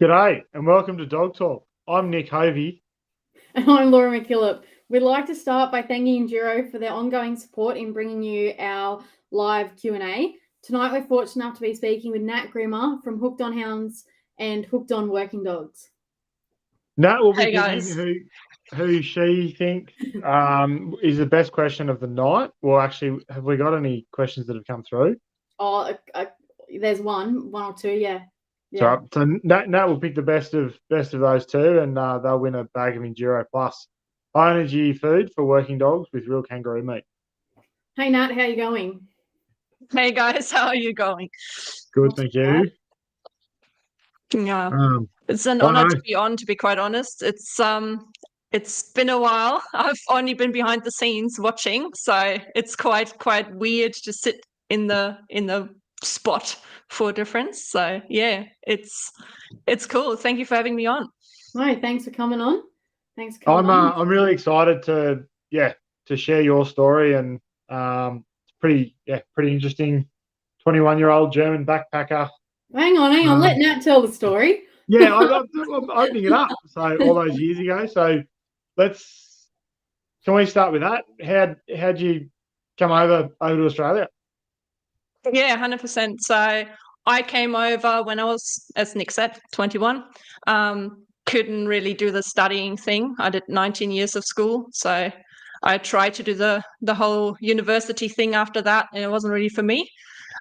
G'day and welcome to Dog Talk. I'm Nick Hovey. And I'm Laura McKillop. We'd like to start by thanking Enduro for their ongoing support in bringing you our live Q&A. Tonight we're fortunate enough to be speaking with Nat Grimmer from Hooked on Hounds and Hooked on Working Dogs. Nat will be Hey, picking guys. who she thinks is the best question of the night. Well, actually, have we got any questions that have come through? There's one or two, yeah. So Nat will pick the best of those two, and they'll win a bag of Enduro Plus high energy food for working dogs with real kangaroo meat. Hey Nat, how are you going? Hey guys, how are you going? Good, thank you. Yeah, it's an honor to be on. To be quite honest, it's been a while. I've only been behind the scenes watching, so it's quite weird to sit in the spot for a difference. So yeah, it's cool. Thank you for having me on. No, thanks for coming on. Thanks for coming on. I'm really excited to share your story, and it's pretty interesting. 21-year-old German backpacker. Hang on. Let Nat tell the story. Yeah, I'm opening it up. So all those years ago. So can we start with that? How'd you come over to Australia? Yeah, 100%. So I came over when I was, as Nick said, 21. Couldn't really do the studying thing. I did 19 years of school, so I tried to do the whole university thing after that, and it wasn't really for me.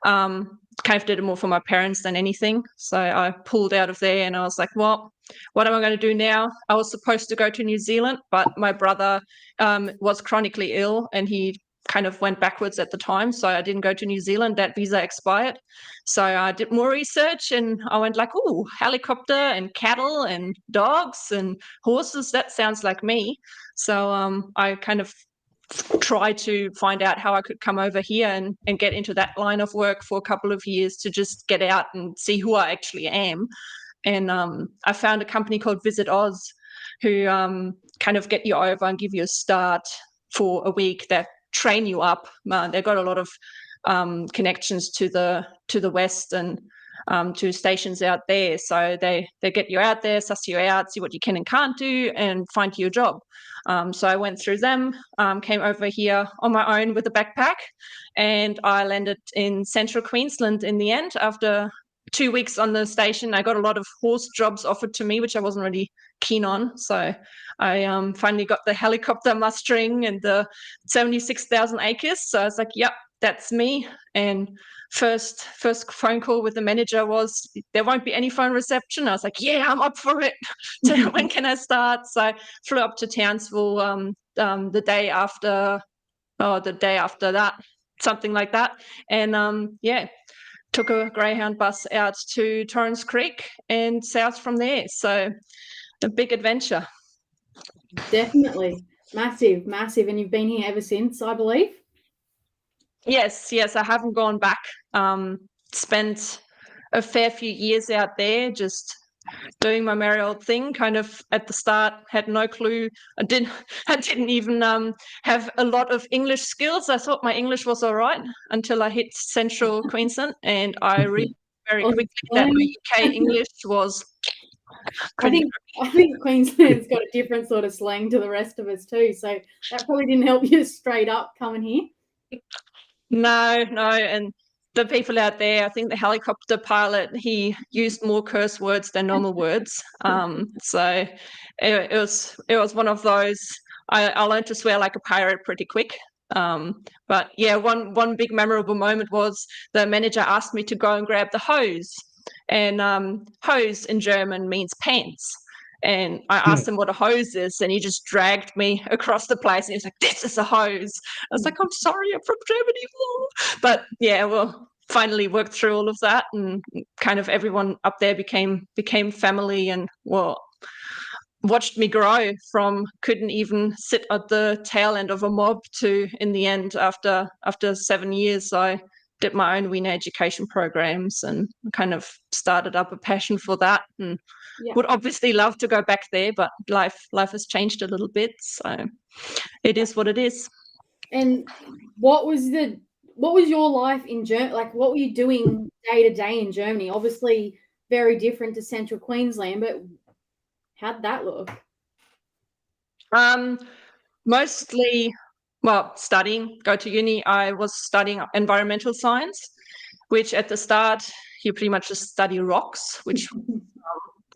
Kind of did it more for my parents than anything. So I pulled out of there, and I was like, well, what am I going to do now? I was supposed to go to New Zealand, but my brother was chronically ill, and he kind of went backwards at the time, so I didn't go to New Zealand. That visa expired, so I did more research, and I went like, oh, helicopter and cattle and dogs and horses, that sounds like me. So I kind of tried to find out how I could come over here and get into that line of work for a couple of years to just get out and see who I actually am. And I found a company called Visit Oz, who kind of get you over and give you a start for a week, that train you up. They've got a lot of connections to the West and to stations out there. So they get you out there, suss you out, see what you can and can't do, and find you a job. So I went through them, came over here on my own with a backpack, and I landed in central Queensland in the end. After 2 weeks on the station, I got a lot of horse jobs offered to me, which I wasn't really keen on. So I finally got the helicopter mustering and the 76,000 acres. So I was like, yep, that's me. And first phone call with the manager was, there won't be any phone reception. I was like, yeah, I'm up for it. So when can I start? So I flew up to Townsville the day after that, something like that. And took a Greyhound bus out to Torrens Creek and south from there. So a big adventure. Definitely. Massive. And you've been here ever since, I believe? Yes, I haven't gone back. Spent a fair few years out there just doing my merry old thing. Kind of at the start had no clue. I didn't even have a lot of English skills. I thought my English was all right until I hit central Queensland, and I realized very quickly that my UK English was I think Queensland's got a different sort of slang to the rest of us too, so that probably didn't help you straight up coming here. No, and the people out there, I think the helicopter pilot, he used more curse words than normal words. So it was one of those. I learned to swear like a pirate pretty quick. But yeah, one big memorable moment was the manager asked me to go and grab the hose, and hose in German means pants. And I asked him what a hose is, and he just dragged me across the place. And he was like, "This is a hose." I was like, "I'm sorry, I'm from Germany." But yeah, well, finally worked through all of that, and kind of everyone up there became family, and well, watched me grow from couldn't even sit at the tail end of a mob to, in the end, after 7 years, I did my own WINA education programs and kind of started up a passion for that, and would obviously love to go back there, but life has changed a little bit, so it is what it is. And what was your life in Germany? Like, what were you doing day to day in Germany? Obviously, very different to Central Queensland, but how'd that look? Mostly, well, studying, go to uni. I was studying environmental science, which at the start, you pretty much just study rocks, which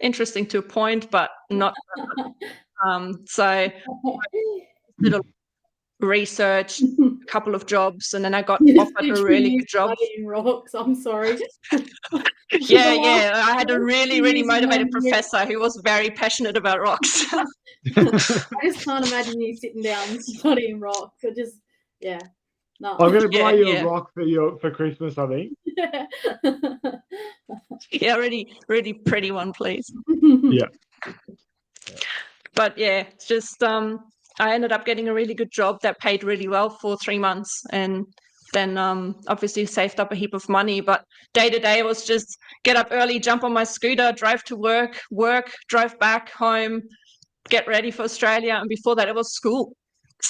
interesting to a point, but not. So I did a research, a couple of jobs, and then I got offered a really good job. Studying rocks. I'm sorry. Yeah. I had a really, really motivated professor who was very passionate about rocks. I just can't imagine you sitting down studying rocks. It just, no. I'm going to buy you a rock for Christmas, I think. Yeah, really pretty one, please. Yeah. But yeah, it's just I ended up getting a really good job that paid really well for 3 months, and then obviously saved up a heap of money. But day to day was just get up early, jump on my scooter, drive to work, drive back home, get ready for Australia. And before that, it was school,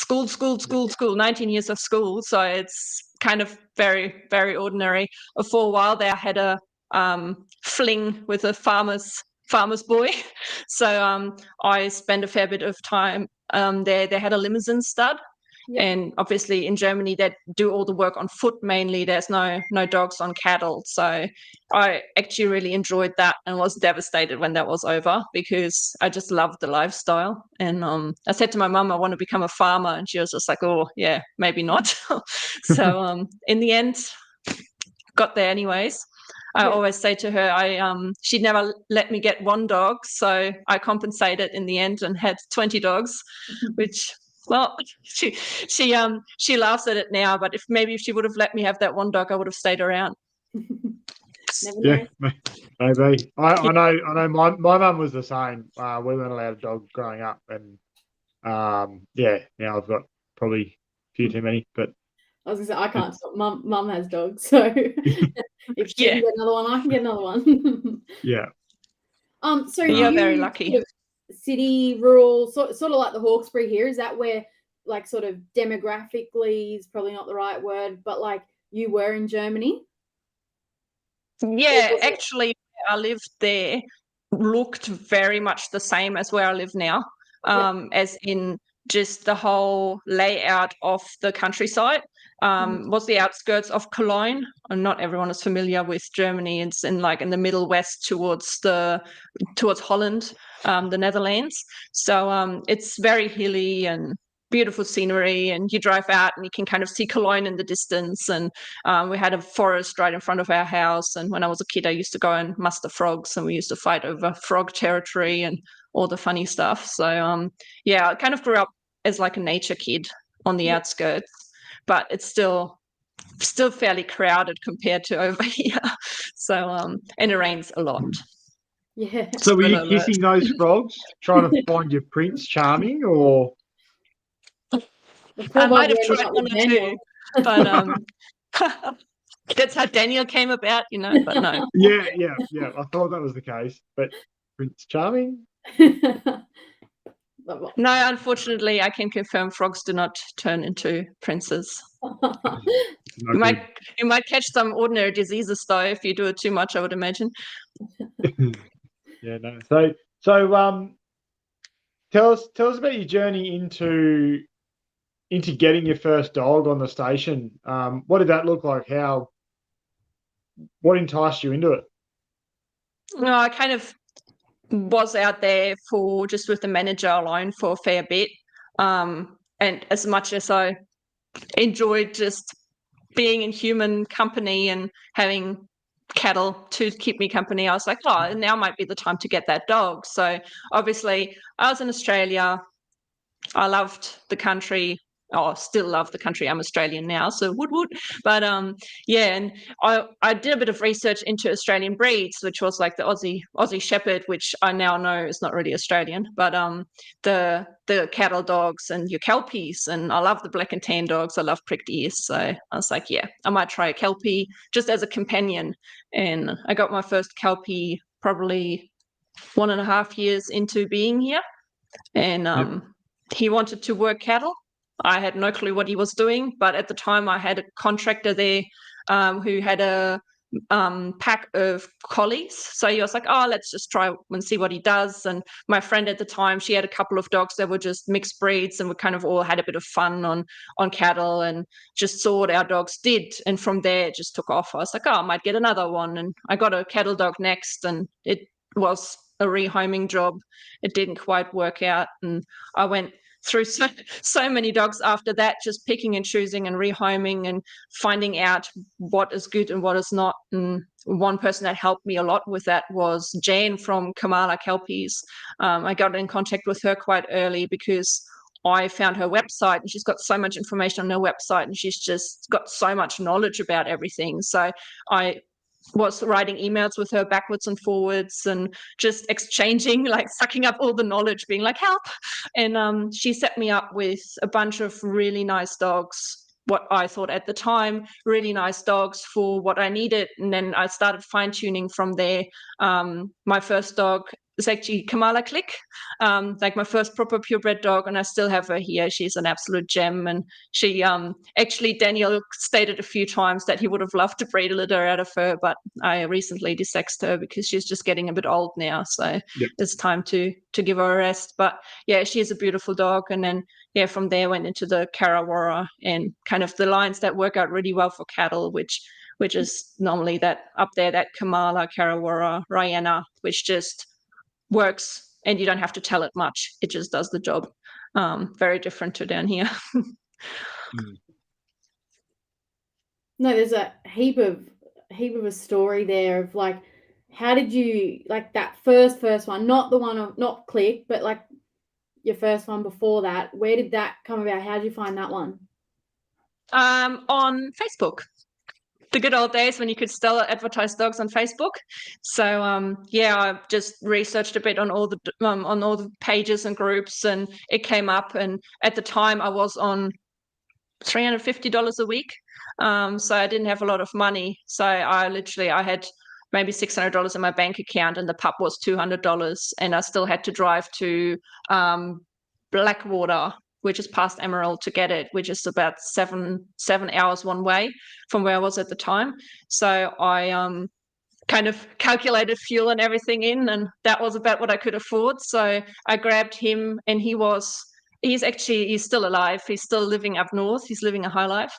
19 years of school. So it's kind of very, very ordinary. For a while there, I had a fling with a farmer's boy. So I spent a fair bit of time there. They had a limousine stud. Yep. And obviously in Germany, they do all the work on foot mainly. There's no dogs on cattle. So I actually really enjoyed that and was devastated when that was over, because I just loved the lifestyle. And I said to my mum, I want to become a farmer. And she was just like, oh, yeah, maybe not. So in the end, got there anyways. I always say to her, she'd never let me get one dog. So I compensated in the end and had 20 dogs, which... Well, she laughs at it now, but if she would have let me have that one dog, I would have stayed around. Yeah, maybe. I know. My mum was the same. We weren't allowed a dog growing up, and now I've got probably a few too many. But I was gonna say I can't stop. Mum has dogs, so if she can get another one, I can get another one. Yeah. So you're very lucky. City, rural, sort of like the Hawkesbury here. Is that where, like, sort of demographically is probably not the right word, but like you were in Germany? Yeah, actually, I lived there looked very much the same as where I live now, as in just the whole layout of the countryside. Was the outskirts of Cologne, and not everyone is familiar with Germany. It's in the middle west towards Holland, the Netherlands. So it's very hilly and beautiful scenery, and you drive out and you can kind of see Cologne in the distance. And we had a forest right in front of our house. And when I was a kid, I used to go and muster frogs, and we used to fight over frog territory and all the funny stuff. So I kind of grew up as like a nature kid on the outskirts, but it's still fairly crowded compared to over here. So and it rains a lot. Yeah. So were you kissing those frogs, trying to find your Prince Charming, or? I might have tried one or two, but that's how Daniel came about, but no. Yeah. I thought that was the case, but Prince Charming? No, unfortunately, I can confirm frogs do not turn into princes. You might catch some ordinary diseases though if you do it too much, I would imagine. Yeah, no. So tell us about your journey into getting your first dog on the station. What did that look like? What enticed you into it? No, I kind of was out there just with the manager alone for a fair bit. And as much as I enjoyed just being in human company and having cattle to keep me company, I was like, oh, now might be the time to get that dog. So obviously I was in Australia. I loved the country. Still love the country. I'm Australian now, so woot. But and I did a bit of research into Australian breeds, which was like the Aussie Shepherd, which I now know is not really Australian, but the cattle dogs and your Kelpies, and I love the black and tan dogs. I love pricked ears, so I was like, yeah, I might try a Kelpie just as a companion. And I got my first Kelpie probably 1.5 years into being here, and he wanted to work cattle. I had no clue what he was doing, but at the time I had a contractor there who had a pack of collies. So he was like, oh, let's just try and see what he does. And my friend at the time, she had a couple of dogs that were just mixed breeds, and we kind of all had a bit of fun on cattle and just saw what our dogs did. And from there, it just took off. I was like, oh, I might get another one. And I got a cattle dog next, and it was a rehoming job. It didn't quite work out. And I went through so many dogs after that, just picking and choosing and rehoming and finding out what is good and what is not. And one person that helped me a lot with that was Jan from Kamala Kelpies. I got in contact with her quite early because I found her website, and she's got so much information on her website, and she's just got so much knowledge about everything. So I was writing emails with her backwards and forwards and just exchanging, like sucking up all the knowledge, being like, help. And she set me up with a bunch of really nice dogs, what I thought at the time, really nice dogs for what I needed. And then I started fine tuning from there. My first dog is actually Kamala Click, like my first proper purebred dog, and I still have her here. She's an absolute gem. And she actually, Daniel stated a few times that he would have loved to breed a litter out of her, but I recently desexed her because she's just getting a bit old now, so it's time to give her a rest. But yeah, she is a beautiful dog. And then from there went into the Karawara and kind of the lines that work out really well for cattle, which is normally that up there, that Kamala, Karawara, Rihanna, which just works and you don't have to tell it much. It just does the job. Very different to down here. No, there's a heap of a story there of like, how did you, like that first one, not the one of, not Click, but like your first one before that, where did that come about? How did you find that one? On Facebook. The good old days when you could still advertise dogs on Facebook. So I just researched a bit on all the pages and groups, and it came up. And at the time, I was on $350 a week, so I didn't have a lot of money. So I had maybe $600 in my bank account, and the pup was $200, and I still had to drive to Blackwater, which is past Emerald, to get it, which is about seven hours one way from where I was at the time. So I kind of calculated fuel and everything in, and that was about what I could afford. So I grabbed him, and he's still alive. He's still living up north. He's living a high life.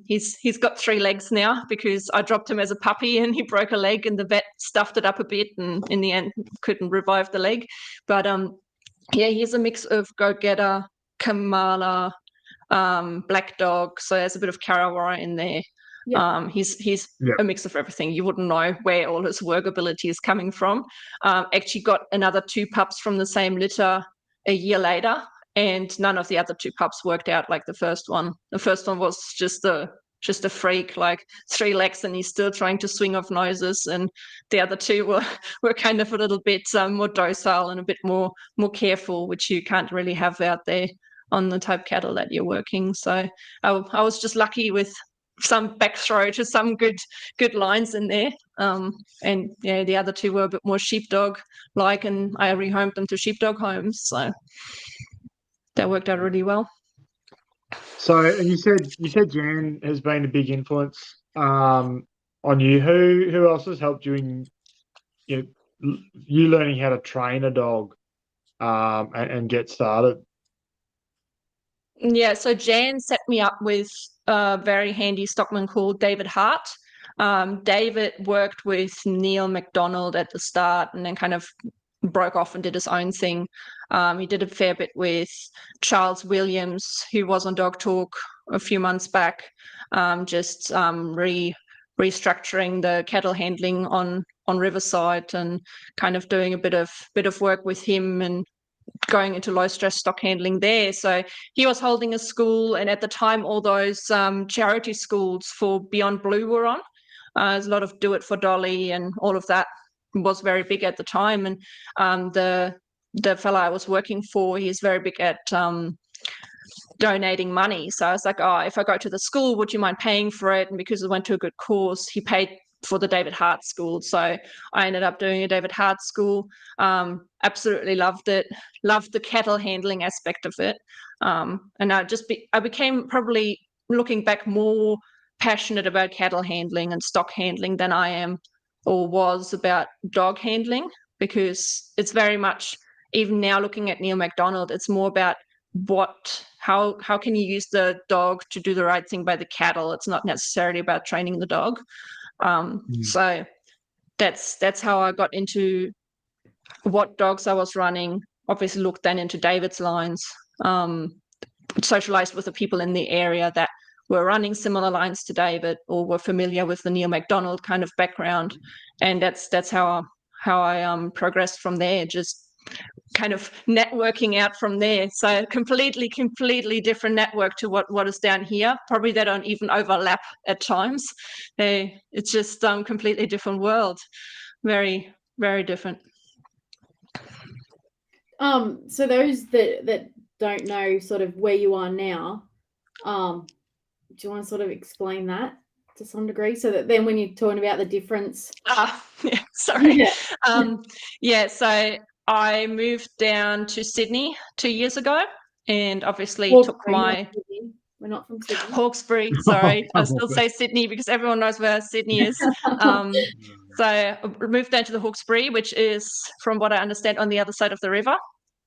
He's got 3 legs now because I dropped him as a puppy and he broke a leg, and the vet stuffed it up a bit, and in the end couldn't revive the leg. But he's a mix of go-getter, Kamala, black dog. So there's a bit of Karawara in there. Yeah. He's a mix of everything. You wouldn't know where all his workability is coming from. Actually got another 2 pups from the same litter a year later, and none of the other 2 pups worked out like the first one. The first one was just a freak, like 3 legs, and he's still trying to swing off noses. And the other 2 were kind of a little bit more docile and a bit more careful, which you can't really have out there on the type cattle that you're working. So I was just lucky with some back throw to some good lines in there. And the other 2 were a bit more sheepdog like, and I rehomed them to sheepdog homes. So that worked out really well. So, and you said Jan has been a big influence on you. Who else has helped you in you learning how to train a dog and get started? Yeah, so Jan set me up with a very handy stockman called David Hart. David worked with Neil McDonald at the start and then kind of broke off and did his own thing. He did a fair bit with Charles Williams, who was on Dog Talk a few months back, restructuring the cattle handling on Riverside, and kind of doing a bit of work with him and going into low stress stock handling there. So he was holding a school, and at the time all those charity schools for Beyond Blue were on. There's a lot of Do It for Dolly and all of that was very big at the time. And the fellow I was working for, he's very big at donating money. So I was like, oh, if I go to the school, would you mind paying for it? And because it went to a good cause, he paid for the David Hart School. So I ended up doing a David Hart School. Absolutely loved it. Loved the cattle handling aspect of it. And I became, probably looking back, more passionate about cattle handling and stock handling than I am or was about dog handling, because it's very much, even now looking at Neil MacDonald, it's more about how can you use the dog to do the right thing by the cattle. It's not necessarily about training the dog. So that's how I got into what dogs I was running. Obviously looked then into David's lines, socialized with the people in the area that were running similar lines to David or were familiar with the Neil MacDonald kind of background. And that's how I progressed from there, just kind of networking out from there. So completely different network to what is down here. Probably they don't even overlap at times. It's just completely different world. Very, very different. So those that don't know sort of where you are now, do you want to sort of explain that to some degree, so that then when you're talking about the difference? Sorry. So I moved down to Sydney 2 years ago, and obviously took my... We're not from Sydney. Hawkesbury, sorry. I still say Sydney because everyone knows where Sydney is. So I moved down to the Hawkesbury, which is, from what I understand, on the other side of the river,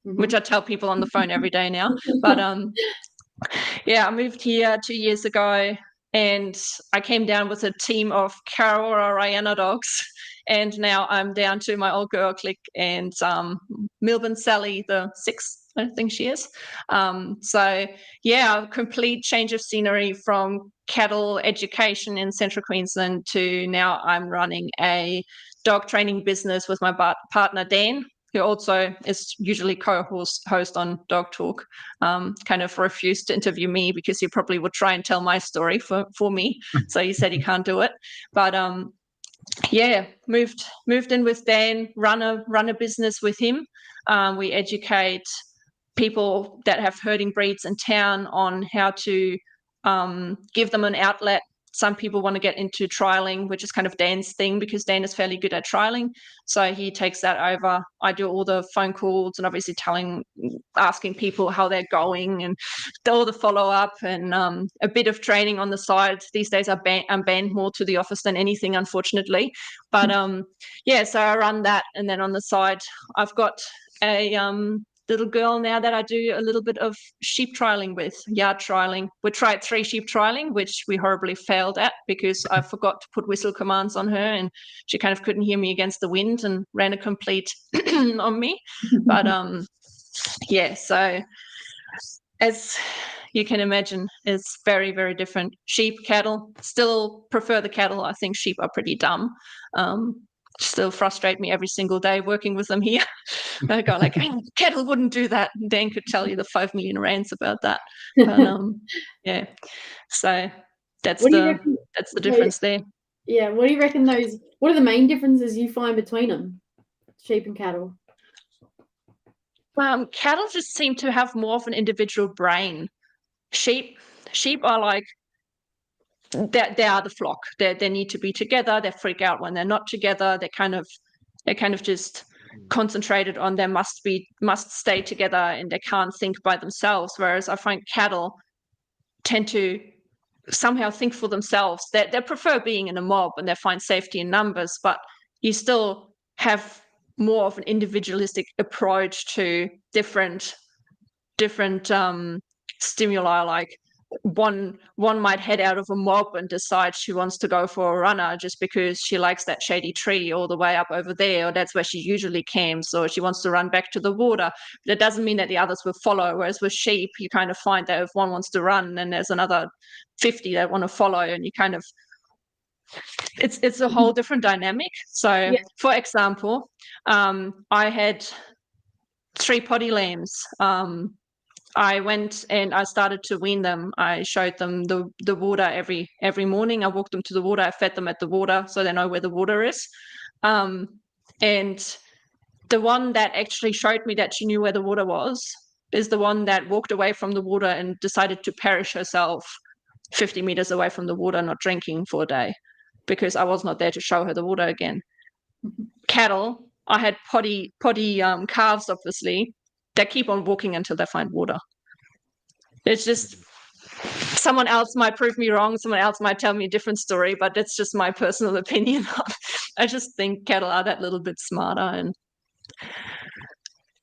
which I tell people on the phone every day now. But I moved here 2 years ago, and I came down with a team of Karawara Rayana dogs, and now I'm down to my old girl clique and Melbourne Sally, the sixth, I think she is. A complete change of scenery from cattle education in Central Queensland to now I'm running a dog training business with my partner Dan, who also is usually co-host on Dog Talk. Kind of refused to interview me because he probably would try and tell my story for me. So he said he can't do it. But moved in with Dan, run a business with him. We educate people that have herding breeds in town on how to give them an outlet. Some people want to get into trialing, which is kind of Dan's thing because Dan is fairly good at trialing. So he takes that over. I do all the phone calls and obviously asking people how they're going and all the follow-up and a bit of training on the side. These days I'm banned more to the office than anything, unfortunately. But so I run that. And then on the side, I've got a little girl now that I do a little bit of sheep trialing with, yard trialing. We tried 3 sheep trialing, which we horribly failed at because I forgot to put whistle commands on her and she kind of couldn't hear me against the wind and ran a complete on me. But so as you can imagine, it's very, very different. Sheep, cattle, still prefer the cattle. I think sheep are pretty dumb. Still frustrate me every single day working with them here. I go like, cattle wouldn't do that. Dan could tell you the 5 million rants about that. But so that's the difference there. Yeah, what do you reckon what are the main differences you find between them, sheep and cattle? Cattle just seem to have more of an individual brain. Sheep are like, they are the flock. They need to be together. They freak out when they're not together. They're kind of just concentrated on they must stay together and they can't think by themselves. Whereas I find cattle tend to somehow think for themselves. They prefer being in a mob and they find safety in numbers, but you still have more of an individualistic approach to different stimuli. Like one might head out of a mob and decide she wants to go for a runner just because she likes that shady tree all the way up over there, or that's where she usually camps, or she wants to run back to the water. But it doesn't mean that the others will follow. Whereas with sheep, you kind of find that if one wants to run and there's another 50 that want to follow, and you kind of it's a whole different dynamic. So for example, I had 3 potty lambs. I went and I started to wean them. I showed them the water every morning. I walked them to the water. I fed them at the water so they know where the water is. And the one that actually showed me that she knew where the water was is the one that walked away from the water and decided to perish herself 50 meters away from the water, not drinking for a day because I was not there to show her the water again. Cattle, I had potty calves, obviously. They keep on walking until they find water. It's just someone else might prove me wrong. Someone else might tell me a different story, but that's just my personal opinion. I just think cattle are that little bit smarter and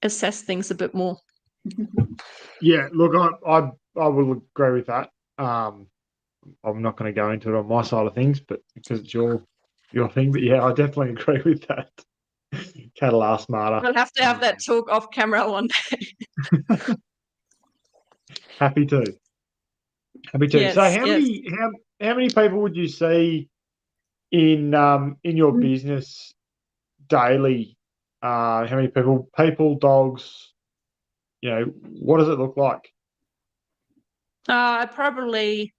assess things a bit more. Yeah, look, I will agree with that. I'm not going to go into it on my side of things, but because it's your thing. But yeah, I definitely agree with that. Cattle are smarter. We'll have to have that talk off camera one day. Happy to. Yes, So how many people would you see in your business daily? How many people, dogs? What does it look like? Probably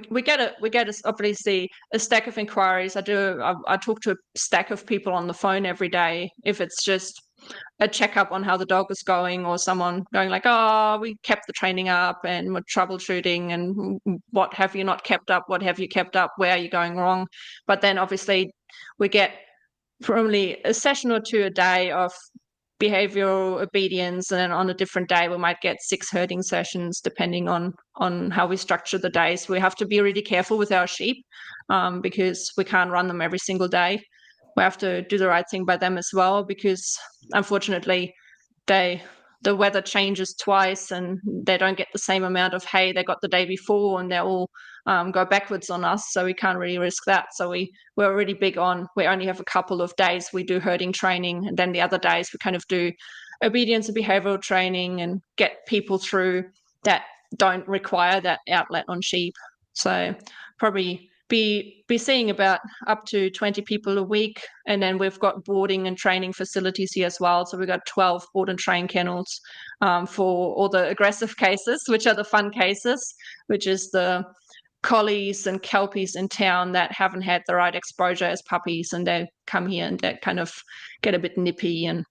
we get obviously a stack of inquiries. I talk to a stack of people on the phone every day. If it's just a checkup on how the dog is going, or someone going like, oh, we kept the training up and we're troubleshooting, and what have you not kept up? What have you kept up? Where are you going wrong? But then obviously we get probably a session or two a day of behavioral obedience, and then on a different day we might get 6 herding sessions depending on how we structure the days. We have to be really careful with our sheep because we can't run them every single day. We have to do the right thing by them as well, because unfortunately the weather changes twice and they don't get the same amount of hay they got the day before, and they all go backwards on us, so we can't really risk that. So we're really big on, we only have a couple of days we do herding training, and then the other days we kind of do obedience and behavioral training and get people through that don't require that outlet on sheep. So probably be seeing about up to 20 people a week, and then we've got boarding and training facilities here as well. So we've got 12 board and train kennels for all the aggressive cases, which are the fun cases, which is the collies and kelpies in town that haven't had the right exposure as puppies, and they come here and they kind of get a bit nippy and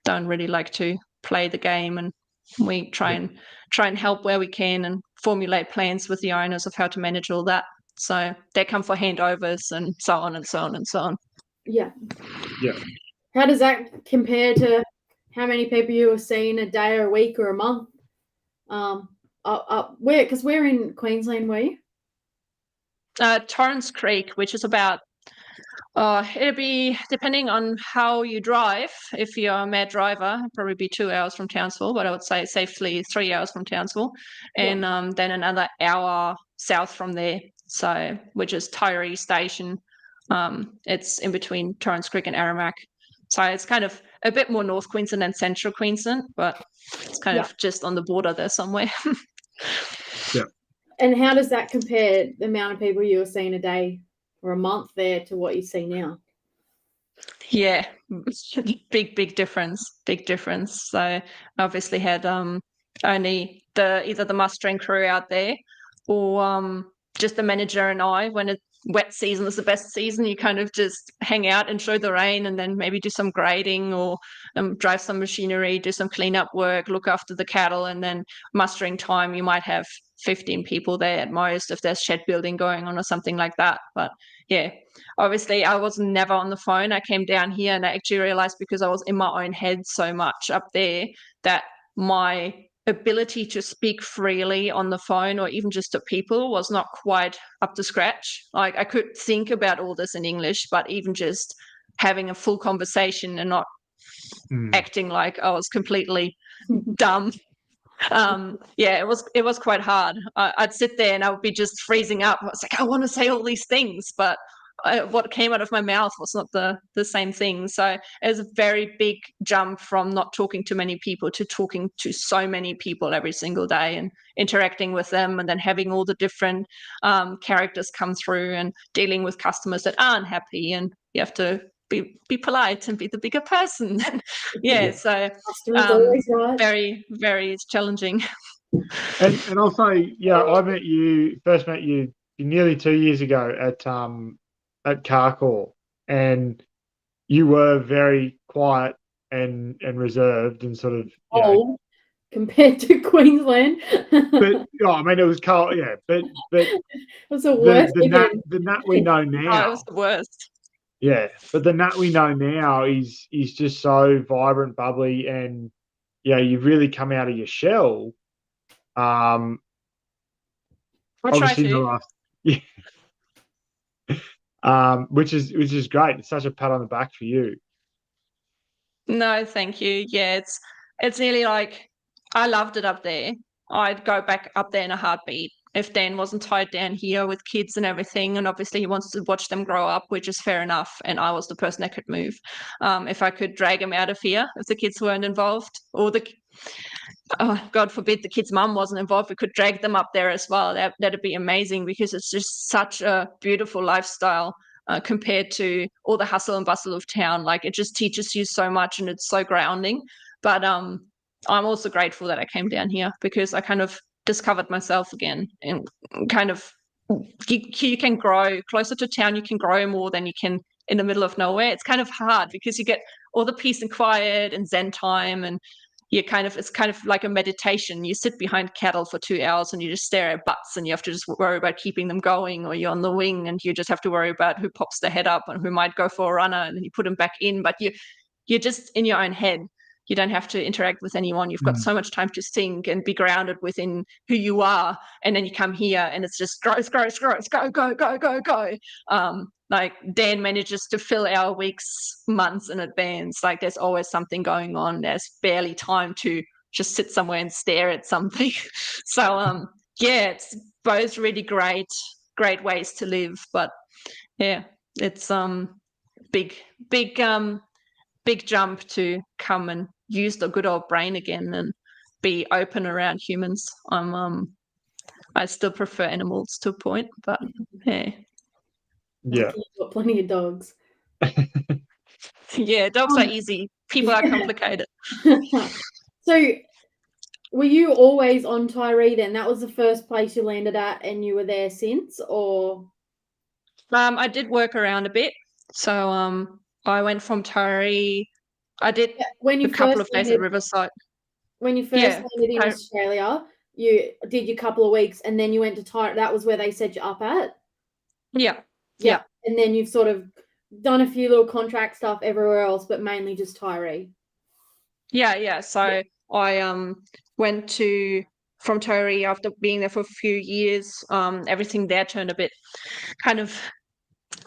don't really like to play the game, and we try and help where we can and formulate plans with the owners of how to manage all that. So they come for handovers and so on and so on and so on. Yeah. Yeah. How does that compare to how many people you were seeing a day or a week or a month? Because we're in Queensland, were you? Torrens Creek, which is about it'll be, depending on how you drive, if you're a mad driver, it'll probably be 2 hours from Townsville, but I would say safely 3 hours from Townsville, and then another hour south from there, so which is Tyree Station. It's in between Torrens Creek and Aramac, so it's kind of a bit more North Queensland than Central Queensland, but it's kind of just on the border there somewhere. Yeah. And how does that compare, the amount of people you were seeing a day or a month there, to what you see now? Yeah, big difference. So I obviously had only either the mustering crew out there, or just the manager and I. When it's wet season is the best season, you kind of just hang out, enjoy the rain, and then maybe do some grading or drive some machinery, do some cleanup work, look after the cattle, and then mustering time you might have 15 people there at most if there's shed building going on or something like that. But yeah, obviously I was never on the phone. I came down here and I actually realized, because I was in my own head so much up there, that my ability to speak freely on the phone or even just to people was not quite up to scratch. Like, I could think about all this in English, but even just having a full conversation and not acting like I was completely dumb. It was quite hard. I'd sit there and I would be just freezing up. I was like, I want to say all these things, but what came out of my mouth was not the same thing. So it was a very big jump from not talking to many people to talking to so many people every single day and interacting with them, and then having all the different characters come through and dealing with customers that aren't happy, and you have to be polite and be the bigger person. So always right. very, very challenging. And I'll say, I first met you nearly 2 years ago at Carcore, and you were very quiet and reserved and sort of compared to Queensland. But I mean, it was cold. Yeah, but it was the worst. The Nat we know now. It was the worst. Yeah, but the Nat we know now is just so vibrant, bubbly, and you've really come out of your shell. I try obviously in the to. last, yeah. Which is great. It's such a pat on the back for you. No, thank you. Yeah, it's nearly like I loved it up there. I'd go back up there in a heartbeat if Dan wasn't tied down here with kids and everything. And obviously he wants to watch them grow up, which is fair enough. And I was the person that could move. If I could drag him out of here, if the kids weren't involved, or God forbid the kid's mum wasn't involved, we could drag them up there as well. That'd be amazing, because it's just such a beautiful lifestyle. Compared to all the hustle and bustle of town, like it just teaches you so much and it's so grounding. But I'm also grateful that I came down here, because I kind of discovered myself again, and kind of you can grow closer to town. You can grow more than you can in the middle of nowhere. It's kind of hard because you get all the peace and quiet and zen time, and it's kind of like a meditation. You sit behind cattle for 2 hours and you just stare at butts, and you have to just worry about keeping them going, or you're on the wing and you just have to worry about who pops their head up and who might go for a runner, and then you put them back in. But you're just in your own head. You don't have to interact with anyone. You've got so much time to think and be grounded within who you are. And then you come here and it's just growth, go. Like Dan manages to fill our weeks months in advance. Like there's always something going on. There's barely time to just sit somewhere and stare at something. So yeah, it's both really great ways to live. But yeah, it's big jump to come and use the good old brain again and be open around humans. I still prefer animals to a point, but yeah. Yeah. You've got plenty of dogs. Yeah, dogs are easy. People are complicated. So were you always on Tiree then? That was the first place you landed at and you were there since, or? I did work around a bit. So I went from Tiree. I did a couple of days at Riverside. When you first landed in Australia, you did your couple of weeks and then you went to Tiree. That was where they set you up at? Yeah. And then you've sort of done a few little contract stuff everywhere else, but mainly just Tiree. Yeah. So I went from Tiree after being there for a few years. Everything there turned a bit kind of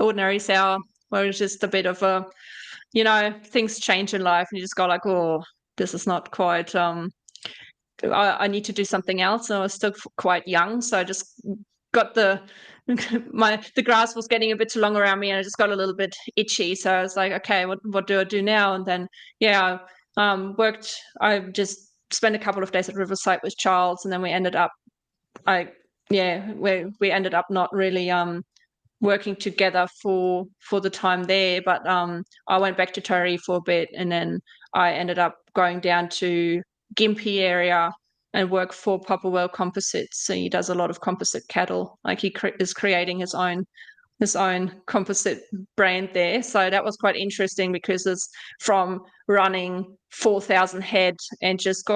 ordinary sour, where it was just a bit of a, things change in life and you just go like, oh, this is not quite, I need to do something else. And I was still quite young. So I just got the grass was getting a bit too long around me and I just got a little bit itchy. So I was like, okay, what do I do now? And then, I just spent a couple of days at Riverside with Charles, and then we ended up, we ended up not really, working together for the time there, but I went back to Tiree for a bit, and then I ended up going down to Gympie area and work for Papa Well Composites. So he does a lot of composite cattle. Like he is creating his own composite brand there. So that was quite interesting, because it's from running 4,000 head and just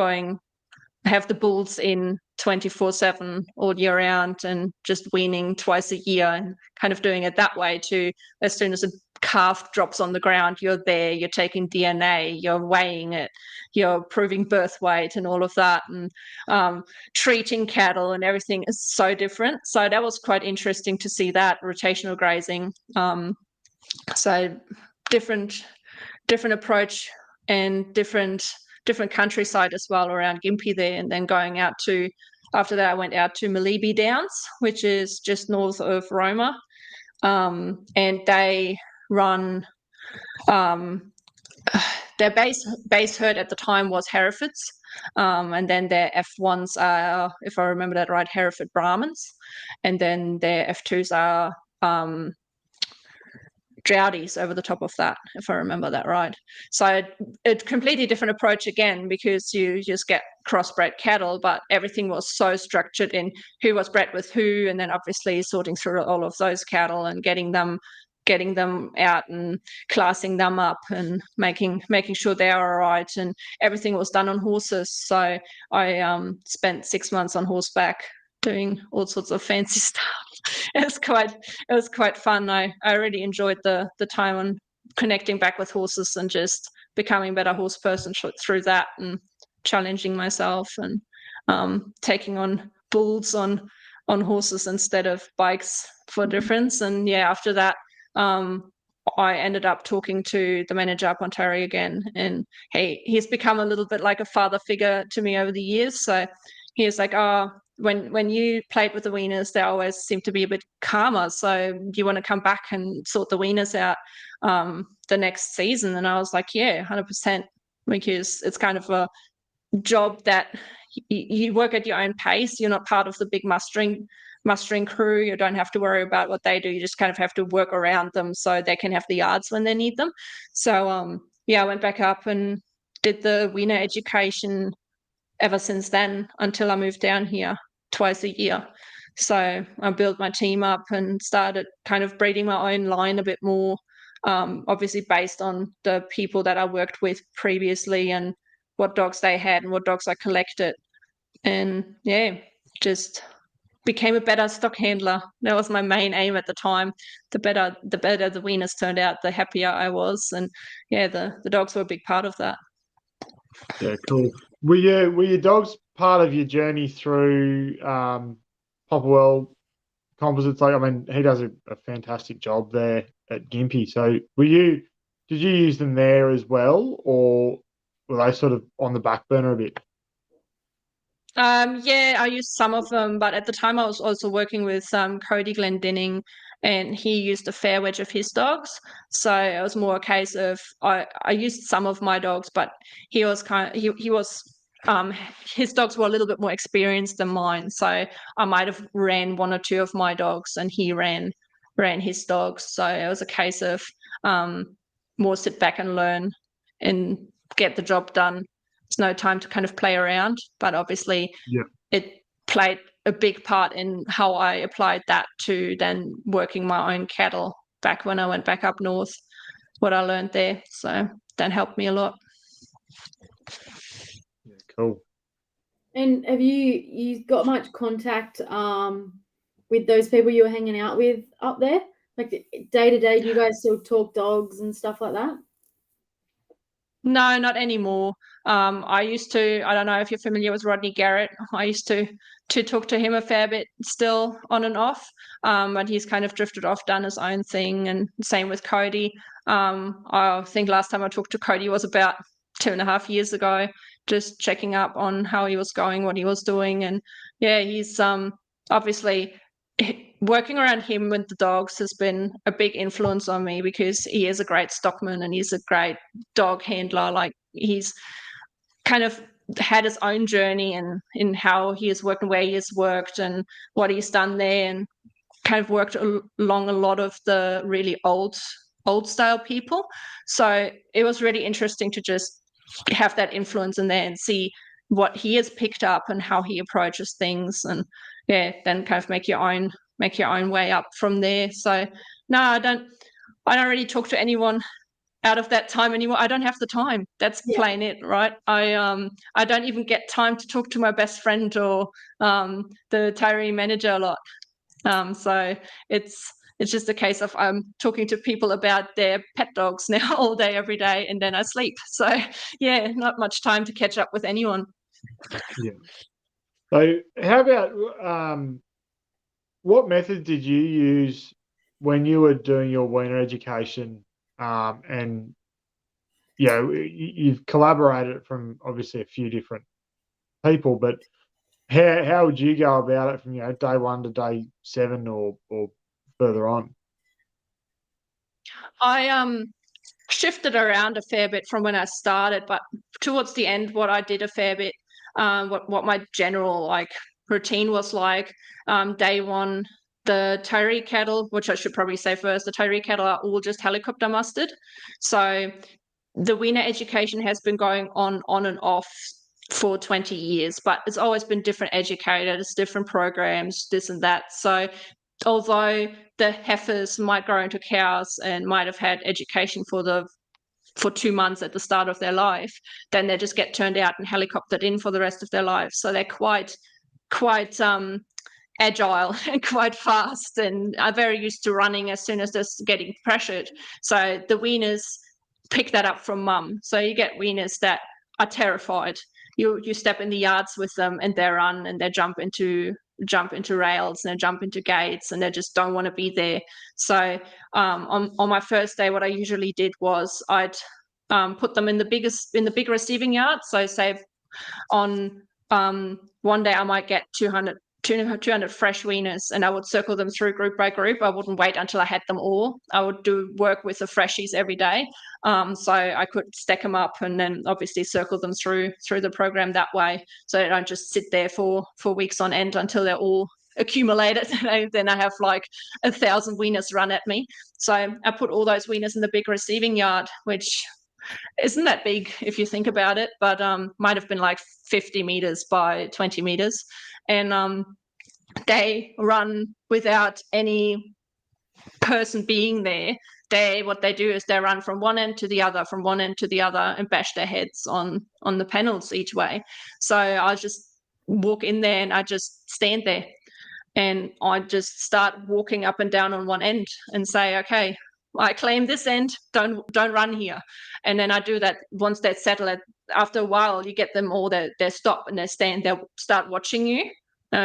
have the bulls in 24/7 all year round and just weaning twice a year, and kind of doing it that way, to as soon as a calf drops on the ground, you're there, you're taking DNA, you're weighing it, you're proving birth weight and all of that, and treating cattle and everything is so different. So that was quite interesting to see that rotational grazing. So different approach, and different countryside as well around Gympie there. And then after that I went out to Malibu Downs, which is just north of Roma, and they run their base herd at the time was Herefords, and then their F1s are, if I remember that right, Hereford Brahmins, and then their F2s are Droughties over the top of that, if I remember that right. So a completely different approach again, because you just get crossbred cattle, but everything was so structured in who was bred with who, and then obviously sorting through all of those cattle and getting them out and classing them up and making sure they are all right, and everything was done on horses. So I spent 6 months on horseback doing all sorts of fancy stuff. It was quite fun. I really enjoyed the time on connecting back with horses and just becoming a better horse person through that, and challenging myself, and taking on bulls on on horses instead of bikes for difference. And yeah, after that, I ended up talking to the manager up Ontario again, and he's become a little bit like a father figure to me over the years. So he was like, "Oh, when you played with the weaners, they always seem to be a bit calmer. So do you want to come back and sort the weaners out the next season?" And I was like, "Yeah, 100%," because it's kind of a job that you work at your own pace. You're not part of the big mustering crew. You don't have to worry about what they do. You just kind of have to work around them so they can have the yards when they need them. So yeah, I went back up and did the weaner education ever since then until I moved down here twice a year. So I built my team up and started kind of breeding my own line a bit more, obviously based on the people that I worked with previously and what dogs they had and what dogs I collected. And yeah, just became a better stock handler. That was my main aim at the time. The better the weaners turned out, the happier I was. And yeah, the dogs were a big part of that. Yeah, cool. Were your dogs part of your journey through Popperwell Composites? Like, I mean, he does a fantastic job there at Gympie. So did you use them there as well, or were they sort of on the back burner a bit? Yeah, I used some of them, but at the time I was also working with Cody Glendinning, and he used a fair wedge of his dogs. So it was more a case of I used some of my dogs, but he was his dogs were a little bit more experienced than mine. So I might have ran one or two of my dogs, and he ran his dogs. So it was a case of more sit back and learn and get the job done. It's no time to kind of play around, but obviously it played a big part in how I applied that to then working my own cattle back when I went back up north, what I learned there. So that helped me a lot. Yeah, cool. And have you got much contact with those people you were hanging out with up there? Like day to day, do you guys still talk dogs and stuff like that? No, not anymore. I used to, I don't know if you're familiar with Rodney Garrett. I used to talk to him a fair bit still on and off. But he's kind of drifted off, done his own thing, and same with Cody. I think last time I talked to Cody was about 2.5 years ago, just checking up on how he was going, what he was doing. And yeah, he's obviously working around him with the dogs has been a big influence on me because he is a great stockman and he's a great dog handler. Like he's kind of had his own journey and in how he has worked and where he has worked and what he's done there, and kind of worked along a lot of the really old style people. So it was really interesting to just have that influence in there and see what he has picked up and how he approaches things, and yeah, then kind of make your own way up from there. So no, I don't really talk to anyone out of that time anymore. I don't have the time. That's plain it, right? I don't even get time to talk to my best friend or the Tyree manager a lot. So it's just a case of I'm talking to people about their pet dogs now all day, every day, and then I sleep. So yeah, not much time to catch up with anyone. Yeah. So how about what method did you use when you were doing your weaner education? And you've collaborated from obviously a few different people, but how would you go about it from day 1 to day 7 or further on? I shifted around a fair bit from when I started, but towards the end, what I did a fair bit, what my general routine was like. Day 1, the Tyree cattle, which I should probably say first, the Tyree cattle are all just helicopter mustered. So the weaner education has been going on and off for 20 years, but it's always been different educators, different programs, this and that. So although the heifers might grow into cows and might have had education for 2 months at the start of their life, then they just get turned out and helicoptered in for the rest of their lives. So they're quite agile and quite fast and are very used to running as soon as they're getting pressured. So the weaners pick that up from mum. So you get weaners that are terrified. you step in the yards with them and they run and they jump into rails and they jump into gates and they just don't want to be there. So on my first day, what I usually did was I'd put them in the big receiving yard. So say on one day I might get 200 fresh weaners, and I would circle them through group by group. I wouldn't wait until I had them all. I would do work with the freshies every day, so I could stack them up and then obviously circle them through the program that way, so I don't just sit there for weeks on end until they're all accumulated. Then I have like 1,000 weaners run at me. So I put all those weaners in the big receiving yard, which isn't that big if you think about it, but might have been like 50 meters by 20 meters. And they run without any person being there. What they do is they run from one end to the other, and bash their heads on the panels each way. So I just walk in there and I just stand there and I just start walking up and down on one end and say, okay, I claim this end, don't run here. And then I do that once they settle it. After a while, you get them all, they stop and they stand, they'll start watching you,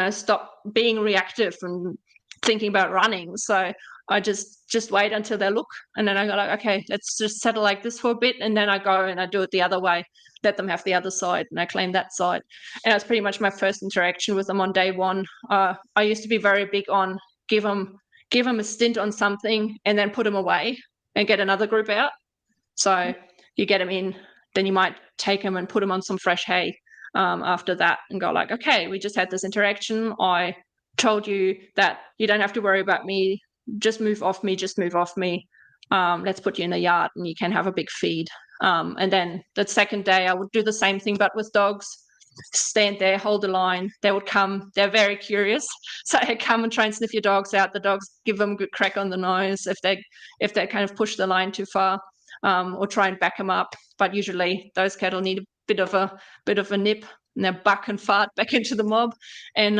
stop being reactive and thinking about running. So I just wait until they look, and then I go like, okay, let's just settle like this for a bit, and then I go and I do it the other way, let them have the other side, and I claim that side. And that's pretty much my first interaction with them on day one. I used to be very big on give them a stint on something and then put them away and get another group out. So you get them in, then you might take them and put them on some fresh hay after that and go like, okay, we just had this interaction. I told you that you don't have to worry about me. Just move off me. Let's put you in the yard and you can have a big feed. And then the second day I would do the same thing, but with dogs. Stand there, hold the line. They would come. They're very curious, so they come and try and sniff your dogs out. The dogs give them a good crack on the nose if they kind of push the line too far, or try and back them up. But usually those cattle need a bit of a nip, and they buck and fart back into the mob. And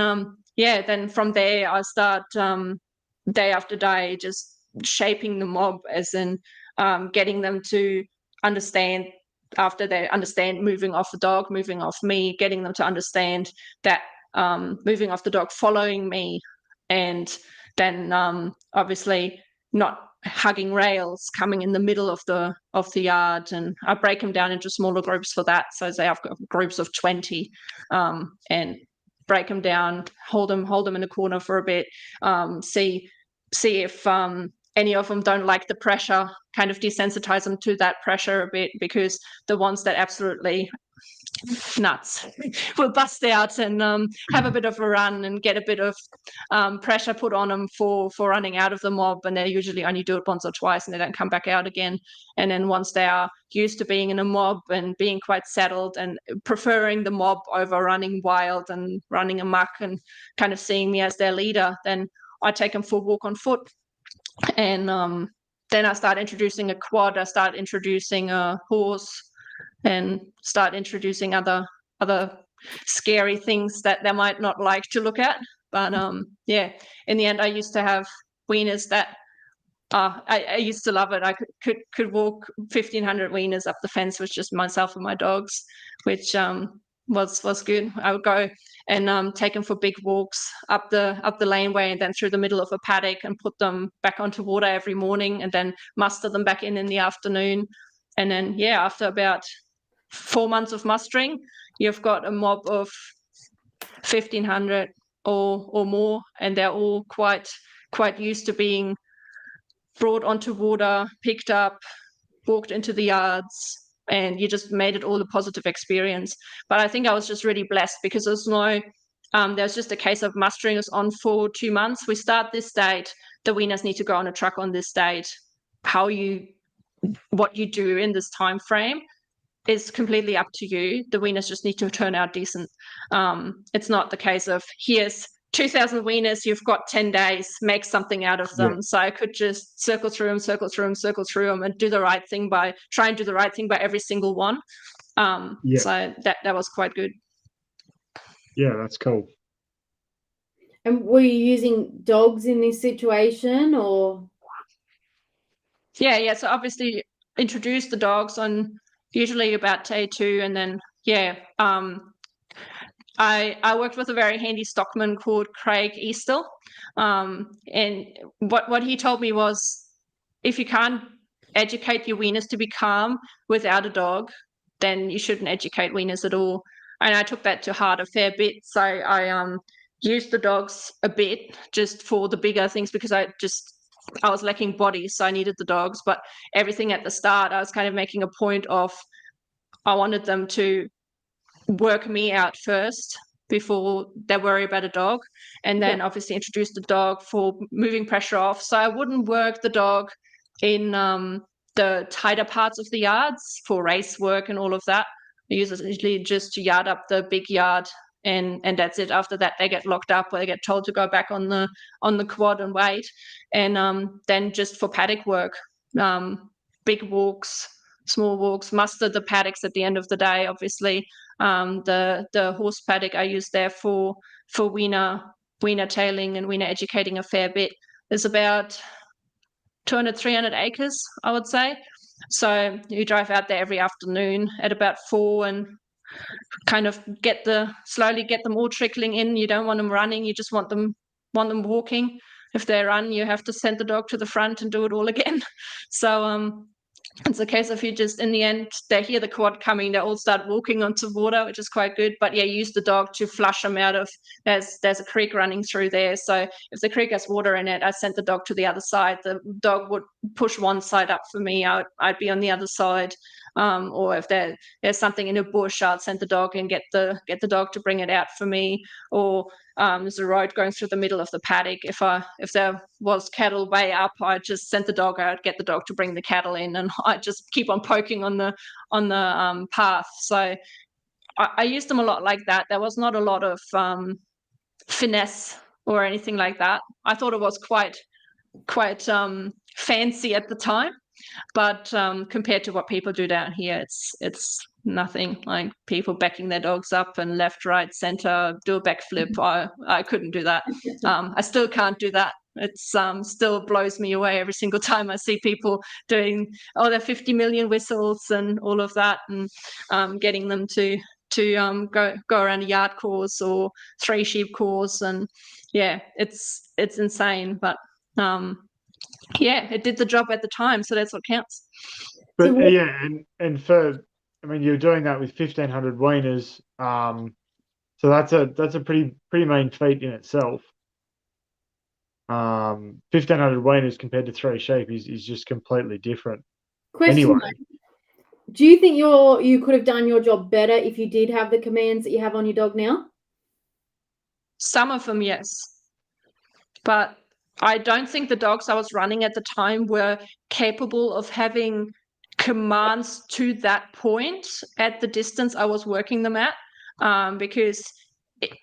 then from there I start day after day just shaping the mob, as in getting them to understand. After they understand moving off the dog, moving off me, getting them to understand that moving off the dog, following me, and then obviously not hugging rails, coming in the middle of the yard. And I break them down into smaller groups for that. So they have groups of 20 and break them down, hold them in a corner for a bit, see if any of them don't like the pressure, kind of desensitize them to that pressure a bit, because the ones that absolutely nuts will bust out and have a bit of a run and get a bit of pressure put on them for running out of the mob, and they usually only do it once or twice and they don't come back out again. And then once they are used to being in a mob and being quite settled and preferring the mob over running wild and running amok and kind of seeing me as their leader, then I take them for a walk on foot. And then I start introducing a quad, I start introducing a horse, and start introducing other scary things that they might not like to look at. But in the end, I used to have weaners that I used to love it. I could walk 1,500 weaners up the fence with just myself and my dogs, which was good. I would go and take them for big walks up the laneway and then through the middle of a paddock and put them back onto water every morning and then muster them back in the afternoon. And then after about 4 months of mustering, you've got a mob of 1,500 or more, and they're all quite used to being brought onto water, picked up, walked into the yards, and you just made it all a positive experience. But I think I was just really blessed because there's there's just a case of mustering us on for 2 months. We start this date, the weaners need to go on a truck on this date. What you do in this time frame is completely up to you. The weaners just need to turn out decent. It's not the case of here's 2,000 weaners, you've got 10 days, make something out of them. So I could just circle through them and try and do the right thing by every single one. So that was quite good. Yeah, that's cool. And were you using dogs in this situation, or? Yeah. So obviously introduce the dogs on usually about day 2, and then yeah. I worked with a very handy stockman called Craig Eastel, and what he told me was, if you can't educate your weaners to be calm without a dog, then you shouldn't educate weaners at all. And I took that to heart a fair bit. So I used the dogs a bit just for the bigger things, because I was lacking bodies, so I needed the dogs. But everything at the start, I was kind of making a point of, I wanted them to work me out first before they worry about a dog, and then obviously introduce the dog for moving pressure off. So I wouldn't work the dog in the tighter parts of the yards for race work and all of that. I use it usually just to yard up the big yard, and that's it. After that, they get locked up, or they get told to go back on the quad and wait. And then just for paddock work, big walks, small walks, muster the paddocks at the end of the day, obviously. The horse paddock I use there for weaner tailing and weaner educating a fair bit. There's about 200, 300 acres, I would say. So you drive out there every afternoon at about 4 and kind of slowly get them all trickling in. You don't want them running, you just want them walking. If they run, you have to send the dog to the front and do it all again. So it's a case of, you just, in the end, they hear the quad coming, they all start walking onto water, which is quite good. But yeah, use the dog to flush them out of, there's a creek running through there. So if the creek has water in it, I sent the dog to the other side. The dog would push one side up for me, I'd be on the other side. Or if there's something in a bush, I'd send the dog and get the dog to bring it out for me. Or there's a road going through the middle of the paddock. If there was cattle way up, I just sent the dog out, get the dog to bring the cattle in, and I just keep on poking on the path. So I used them a lot like that. There was not a lot of finesse or anything like that. I thought it was quite fancy at the time, but compared to what people do down here, it's nothing. Like people backing their dogs up and left, right, center, do a backflip. I couldn't do that. I still can't do that. It's still blows me away every single time I see people doing their 50 million whistles and all of that, and getting them to go around a yard course or 3 sheep course. And yeah, it's insane. But yeah, it did the job at the time, so that's what counts. But yeah, and for, I mean, you're doing that with 1,500 weaners, so that's a pretty mean feat in itself. 1,500 weaners compared to 3 sheep is just completely different. Question: anyway, do you think you could have done your job better if you did have the commands that you have on your dog now? Some of them, yes, but I don't think the dogs I was running at the time were capable of having commands to that point at the distance I was working them at, because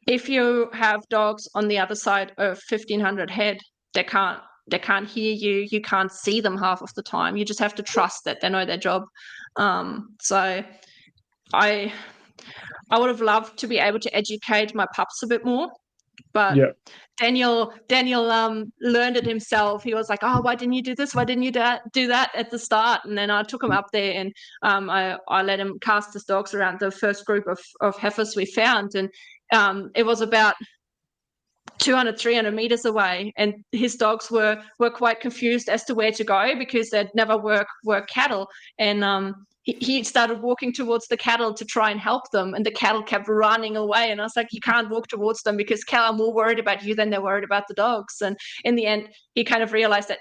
if you have dogs on the other side of 1,500 head, they can't hear you, you can't see them half of the time. You just have to trust that they know their job. So I would have loved to be able to educate my pups a bit more. But yeah. Daniel learned it himself. He was like, "Oh, why didn't you do this? Why didn't you do that at the start?" And then I took him up there, and I let him cast his dogs around the first group of heifers we found, and it was about 200, 300 meters away, and his dogs were quite confused as to where to go because they'd never worked cattle. And he started walking towards the cattle to try and help them, and the cattle kept running away. And I was like, you can't walk towards them because cattle are more worried about you than they're worried about the dogs. And in the end, he kind of realized that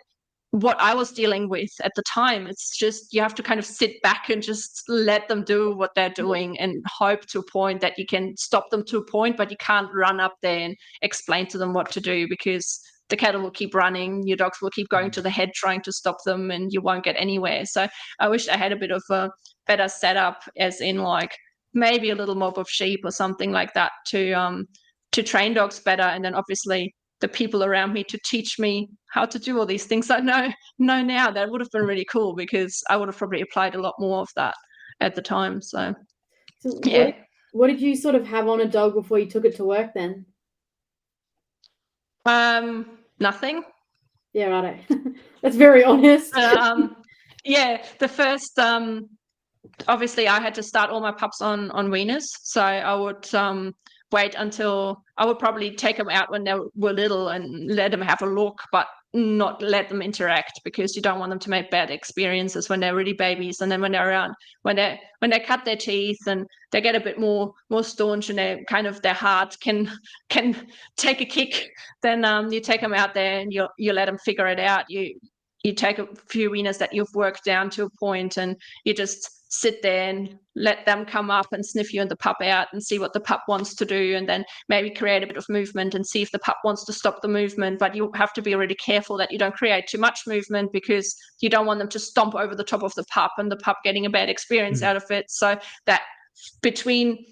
what I was dealing with at the time, it's just you have to kind of sit back and just let them do what they're doing and hope to a point that you can stop them to a point, but you can't run up there and explain to them what to do because the cattle will keep running, your dogs will keep going to the head trying to stop them, and you won't get anywhere. So I wish I had a bit of a better setup, as in like maybe a little mob of sheep or something like that to train dogs better, and then obviously the people around me to teach me how to do all these things I know now. That would have been really cool because I would have probably applied a lot more of that at the time. So yeah. What did you sort of have on a dog before you took it to work then? Nothing. Yeah, right. That's very honest. Yeah, the first obviously I had to start all my pups on weaners, so I would wait until I would probably take them out when they were little and let them have a look, but not let them interact, because you don't want them to make bad experiences when they're really babies. And then when they're around, when they cut their teeth and they get a bit more staunch and they kind of their heart can take a kick, then you take them out there and you let them figure it out. You take a few weaners that you've worked down to a point, and you just sit there and let them come up and sniff you and the pup out and see what the pup wants to do, and then maybe create a bit of movement and see if the pup wants to stop the movement. But you have to be really careful that you don't create too much movement, because you don't want them to stomp over the top of the pup and the pup getting a bad experience out of it. So that between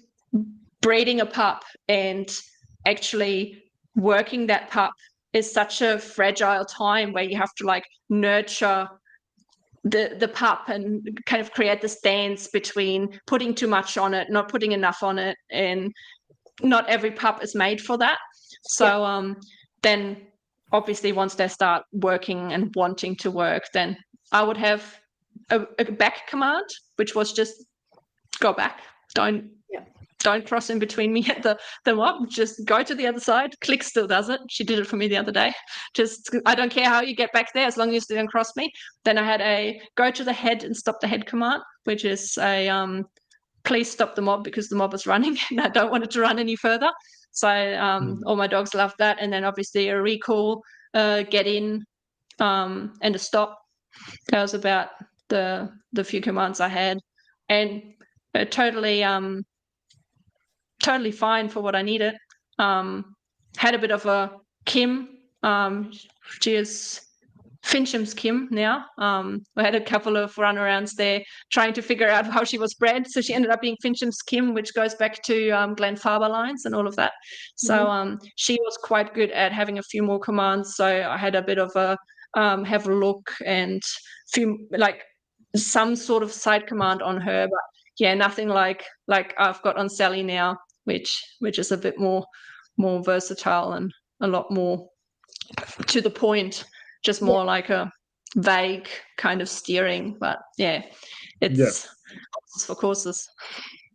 breeding a pup and actually working that pup is such a fragile time, where you have to like nurture the pup and kind of create this dance between putting too much on it, not putting enough on it, and not every pup is made for that. So then obviously once they start working and wanting to work, then I would have a back command, which was just go back, don't cross in between me and the mob, just go to the other side. Click still does it. She did it for me the other day. Just, I don't care how you get back there, as long as you don't cross me. Then I had a go to the head and stop the head command, which is a please stop the mob, because the mob is running and I don't want it to run any further. So all my dogs love that. And then obviously a recall, get in, and a stop. That was about the few commands I had, and totally fine for what I needed. Had a bit of a Kim. She is Fincham's Kim now. We had a couple of runarounds there trying to figure out how she was bred. So she ended up being Fincham's Kim, which goes back to Glenfarber lines and all of that. So she was quite good at having a few more commands. So I had a bit of a have a look and some sort of side command on her, but yeah, nothing like I've got on Sally now, which is a bit more versatile and a lot more to the point, just more like a vague kind of steering. But yeah, it's horses for courses.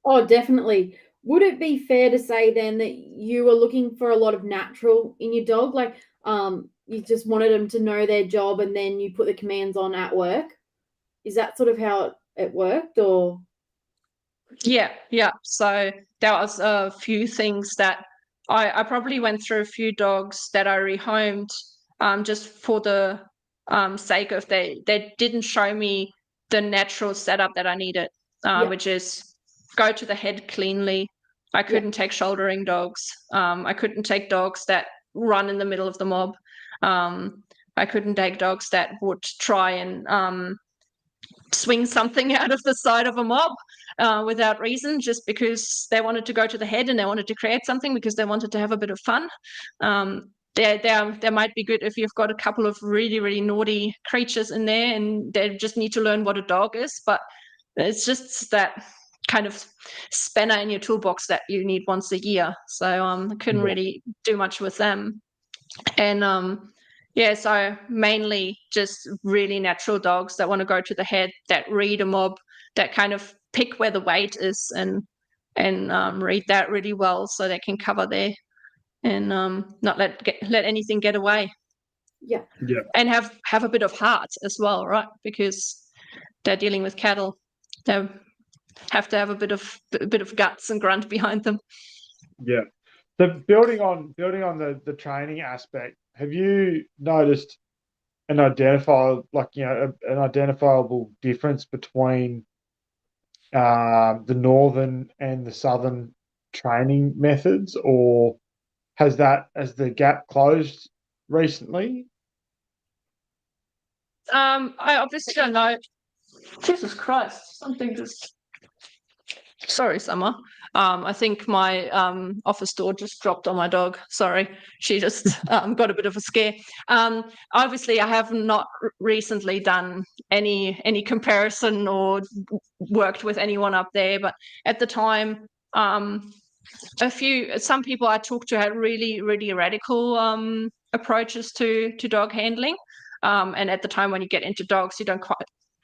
Oh, definitely. Would it be fair to say then that you were looking for a lot of natural in your dog? Like you just wanted them to know their job and then you put the commands on at work? Is that sort of how it worked, or? Yeah. So there was a few things that I probably went through a few dogs that I rehomed just for the sake of they didn't show me the natural setup that I needed, which is go to the head cleanly. I couldn't take shouldering dogs. I couldn't take dogs that run in the middle of the mob. I couldn't take dogs that would try and swing something out of the side of a mob without reason, just because they wanted to go to the head and they wanted to create something because they wanted to have a bit of fun. They might be good if you've got a couple of really, really naughty creatures in there and they just need to learn what a dog is. But it's just that kind of spanner in your toolbox that you need once a year. So I couldn't really do much with them. And so mainly just really natural dogs that want to go to the head, that read a mob, that kind of pick where the weight is and read that really well so they can cover there and not let anything get away. Yeah. And have a bit of heart as well, right? Because they're dealing with cattle. They have to have a bit of guts and grunt behind them. Yeah. So building on the training aspect, have you noticed an identifiable difference between the northern and the southern training methods, or has the gap closed recently? I obviously don't know. Jesus Christ, something just. Sorry, Summer. I think my office door just dropped on my dog. Sorry, she just got a bit of a scare. Obviously, I have not recently done any comparison or worked with anyone up there, but at the time, some people I talked to had really, really radical approaches to dog handling. And at the time when you get into dogs, you don't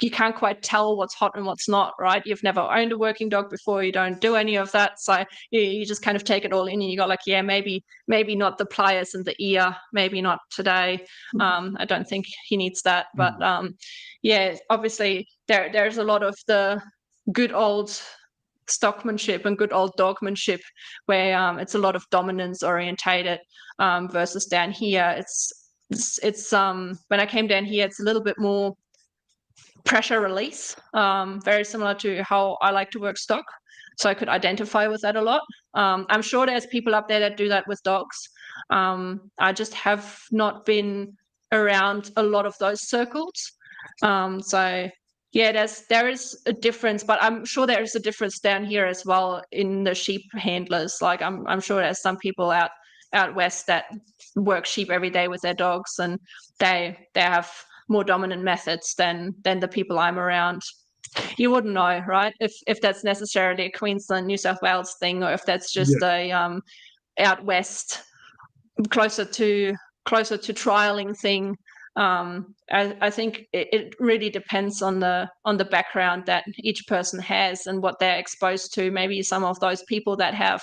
you can't quite tell what's hot and what's not, right? You've never owned a working dog before. You don't do any of that. So you just kind of take it all in and you go like, yeah, maybe not the pliers and the ear, maybe not today. I don't think he needs that. But yeah, obviously there's a lot of the good old stockmanship and good old dogmanship where it's a lot of dominance orientated versus down here. It's when I came down here, it's a little bit more pressure release, very similar to how I like to work stock. So I could identify with that a lot. I'm sure there's people up there that do that with dogs. I just have not been around a lot of those circles. So yeah, there is a difference, but I'm sure there is a difference down here as well in the sheep handlers. Like I'm sure there's some people out west that work sheep every day with their dogs, and they have more dominant methods than the people I'm around. You wouldn't know, right? If that's necessarily a Queensland, New South Wales thing, or if that's just a out west, closer to trialing thing. I think it really depends on the background that each person has and what they're exposed to. Maybe some of those people that have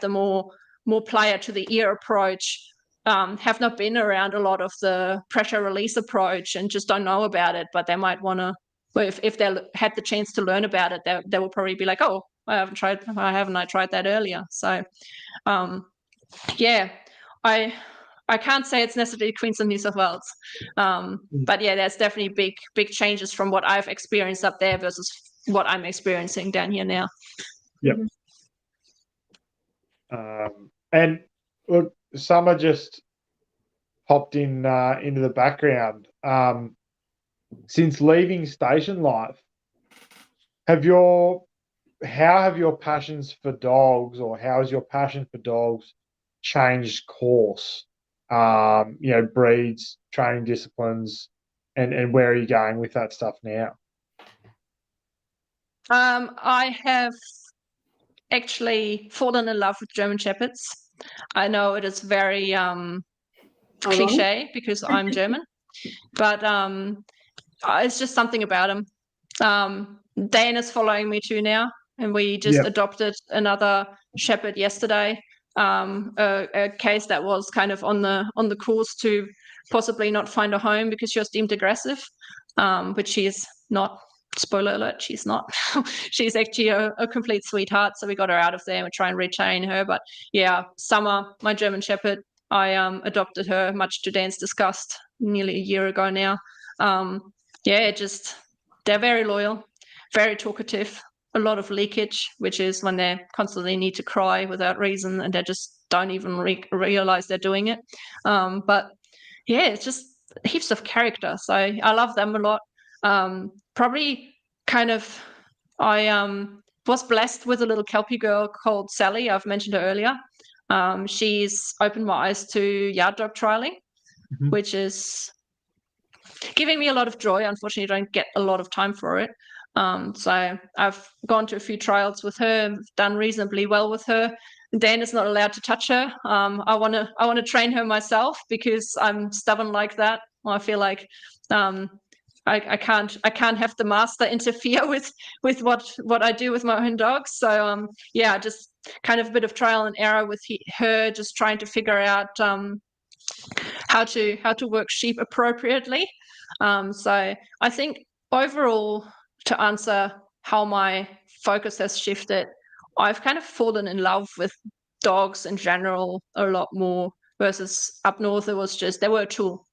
the more player to the ear approach have not been around a lot of the pressure release approach and just don't know about it, but they might want to, if they had the chance to learn about it, they will probably be like, oh, why haven't I tried that earlier? So yeah, I can't say it's necessarily Queensland, New South Wales, but yeah, there's definitely big changes from what I've experienced up there versus what I'm experiencing down here now. Yep. And look, Summer just popped in into the background. Since leaving station life, how have your passions for dogs, or how has your passion for dogs changed course? Breeds, training disciplines, and where are you going with that stuff now? I have actually fallen in love with German Shepherds. I know it is very cliche because I'm German, but it's just something about them. Dan is following me too now, and we just adopted another Shepherd yesterday. A case that was kind of on the course to possibly not find a home because she was deemed aggressive, but she is not. Spoiler alert, she's not. She's actually a complete sweetheart, so we got her out of there and we try and retrain her. But yeah, Summer, my German Shepherd, I adopted her much to Dan's disgust nearly a year ago now. They're very loyal, very talkative, a lot of leakage, which is when they constantly need to cry without reason and they just don't even realize they're doing it. But yeah, it's just heaps of character. So I love them a lot. Probably kind of, I was blessed with a little Kelpie girl called Sally. I've mentioned her earlier. She's opened my eyes to yard dog trialing, which is giving me a lot of joy. Unfortunately, I don't get a lot of time for it. So I've gone to a few trials with her, done reasonably well with her. Dan is not allowed to touch her. I want to train her myself because I'm stubborn like that. I feel like I can't have the master interfere with what I do with my own dogs. So yeah, just kind of a bit of trial and error with her, just trying to figure out how to work sheep appropriately. So I think overall, to answer how my focus has shifted, I've kind of fallen in love with dogs in general a lot more versus up north. It was just they were a tool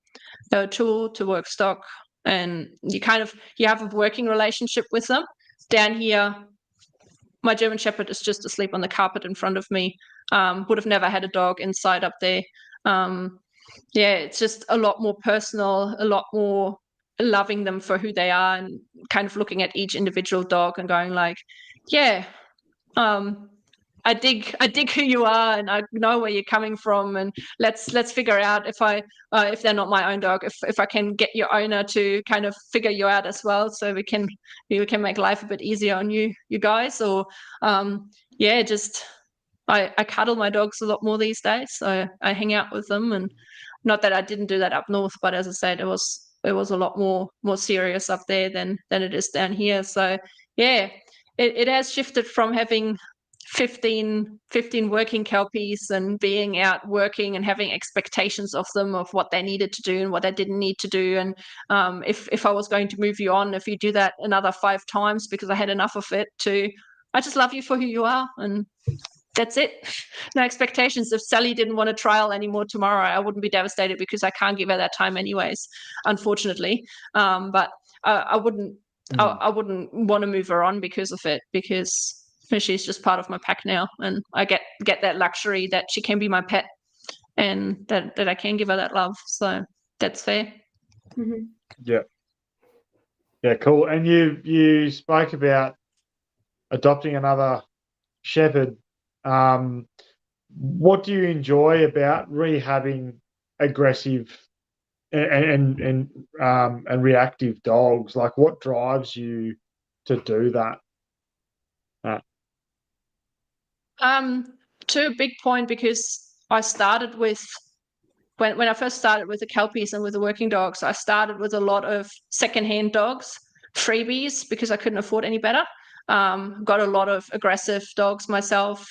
to work stock, and you have a working relationship with them. Down here, my German Shepherd is just asleep on the carpet in front of me. Would have never had a dog inside up there. Yeah, it's just a lot more personal, a lot more loving them for who they are, and kind of looking at each individual dog and going like, yeah, I dig who you are, and I know where you're coming from, and let's figure out if they're not my own dog, if I can get your owner to kind of figure you out as well, so we can make life a bit easier on you guys. Or yeah, just I cuddle my dogs a lot more these days, so I hang out with them. And not that I didn't do that up north, but as I said, it was it was a lot more serious up there than it is down here. So yeah, it has shifted from having 15 working kelpies and being out working and having expectations of them of what they needed to do and what they didn't need to do. And if I was going to move you on, if you do that another 5 times because I had enough of it, to I just love you for who you are, and that's it. No expectations. If Sally didn't want to trial anymore tomorrow, I wouldn't be devastated because I can't give her that time anyways, unfortunately. But I wouldn't want to move her on because of it, because she's just part of my pack now, and I get that luxury that she can be my pet, and that I can give her that love. So that's fair. Mm-hmm. Yeah, cool. And you spoke about adopting another shepherd. What do you enjoy about rehabbing aggressive and reactive dogs? Like, what drives you to do that? To a big point, because I started with when I first started with the kelpies and with the working dogs, I started with a lot of secondhand dogs, freebies, because I couldn't afford any better. Got a lot of aggressive dogs myself,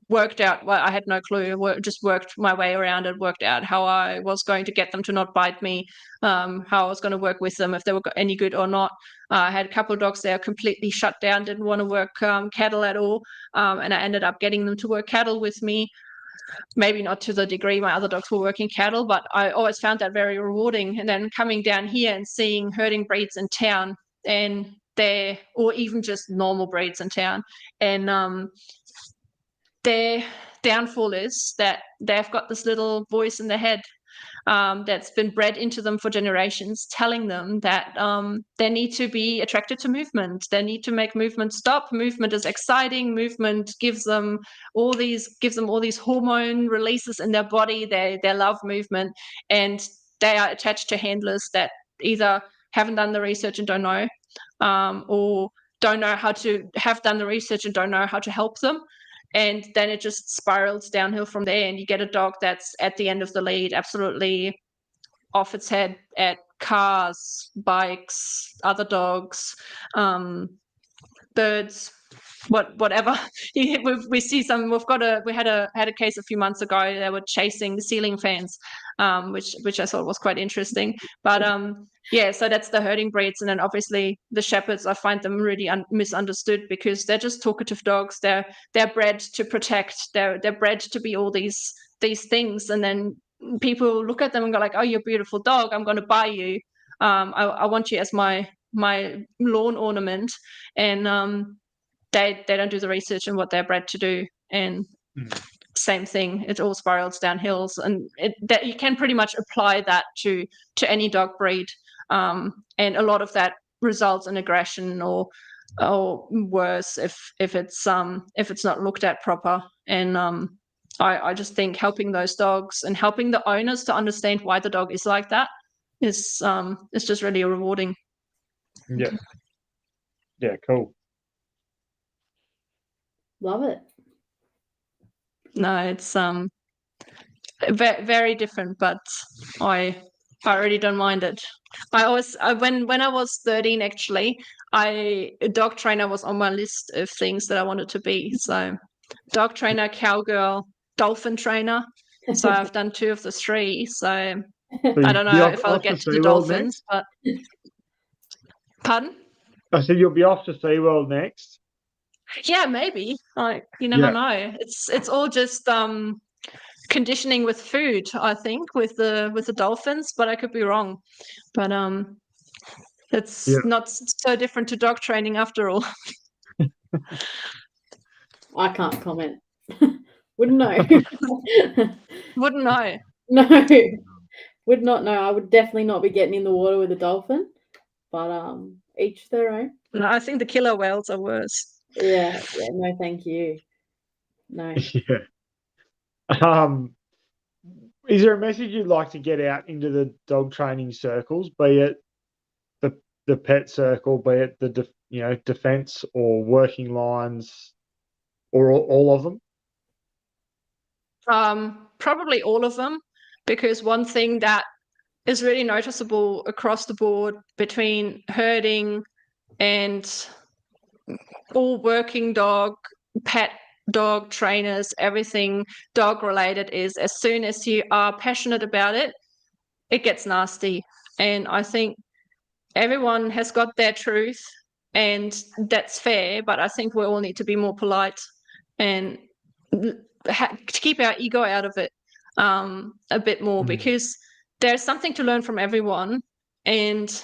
worked out, well, I had no clue, just worked my way around and worked out how I was going to get them to not bite me, how I was going to work with them, if they were any good or not. I had a couple of dogs there completely shut down, didn't want to work cattle at all, and I ended up getting them to work cattle with me. Maybe not to the degree my other dogs were working cattle, but I always found that very rewarding. And then coming down here and seeing herding breeds in town, and or even just normal breeds in town, and their downfall is that they've got this little voice in their head that's been bred into them for generations, telling them that they need to be attracted to movement. They need to make movement stop. Movement is exciting. Movement gives them all these hormone releases in their body. They love movement, and they are attached to handlers that either haven't done the research and don't know, or don't know how to have done the research and don't know how to help them. And then it just spirals downhill from there, and you get a dog that's at the end of the lead, absolutely off its head at cars, bikes, other dogs, birds, whatever. We see some. We had a case a few months ago. They were chasing ceiling fans, which I thought was quite interesting. But yeah, so that's the herding breeds, and then obviously the shepherds. I find them really misunderstood because they're just talkative dogs. They're bred to protect. They're bred to be all these things, and then people look at them and go like, "Oh, you're a beautiful dog. I'm going to buy you. I want you as my lawn ornament," and they don't do the research on what they're bred to do, and same thing, it all spirals down hills, and that you can pretty much apply that to any dog breed, and a lot of that results in aggression or worse if it's not looked at proper. And I just think helping those dogs and helping the owners to understand why the dog is like that is it's just really rewarding. Yeah, cool. Love it. No, it's very different, but I really don't mind it. When I was 13, actually, a dog trainer was on my list of things that I wanted to be. So dog trainer, cowgirl, dolphin trainer. So I've done 2 of the 3. So I don't know if I'll get to the dolphins, but pardon? I said you'll be off to SeaWorld next. Yeah, maybe. You never know. It's all just conditioning with food, I think, with the dolphins, but I could be wrong. But it's not so different to dog training after all. I can't comment. Wouldn't know. Wouldn't know. No, would not know. I would definitely not be getting in the water with a dolphin, but each their own. No, I think the killer whales are worse. Yeah, no, thank you. No. Yeah. Is there a message you'd like to get out into the dog training circles, be it the pet circle, be it the defense or working lines, or all of them? Probably all of them, because one thing that is really noticeable across the board between herding and all working dog, pet dog trainers, everything dog related is as soon as you are passionate about it, it gets nasty. And I think everyone has got their truth, and that's fair, but I think we all need to be more polite and to keep our ego out of it a bit more, because there's something to learn from everyone. And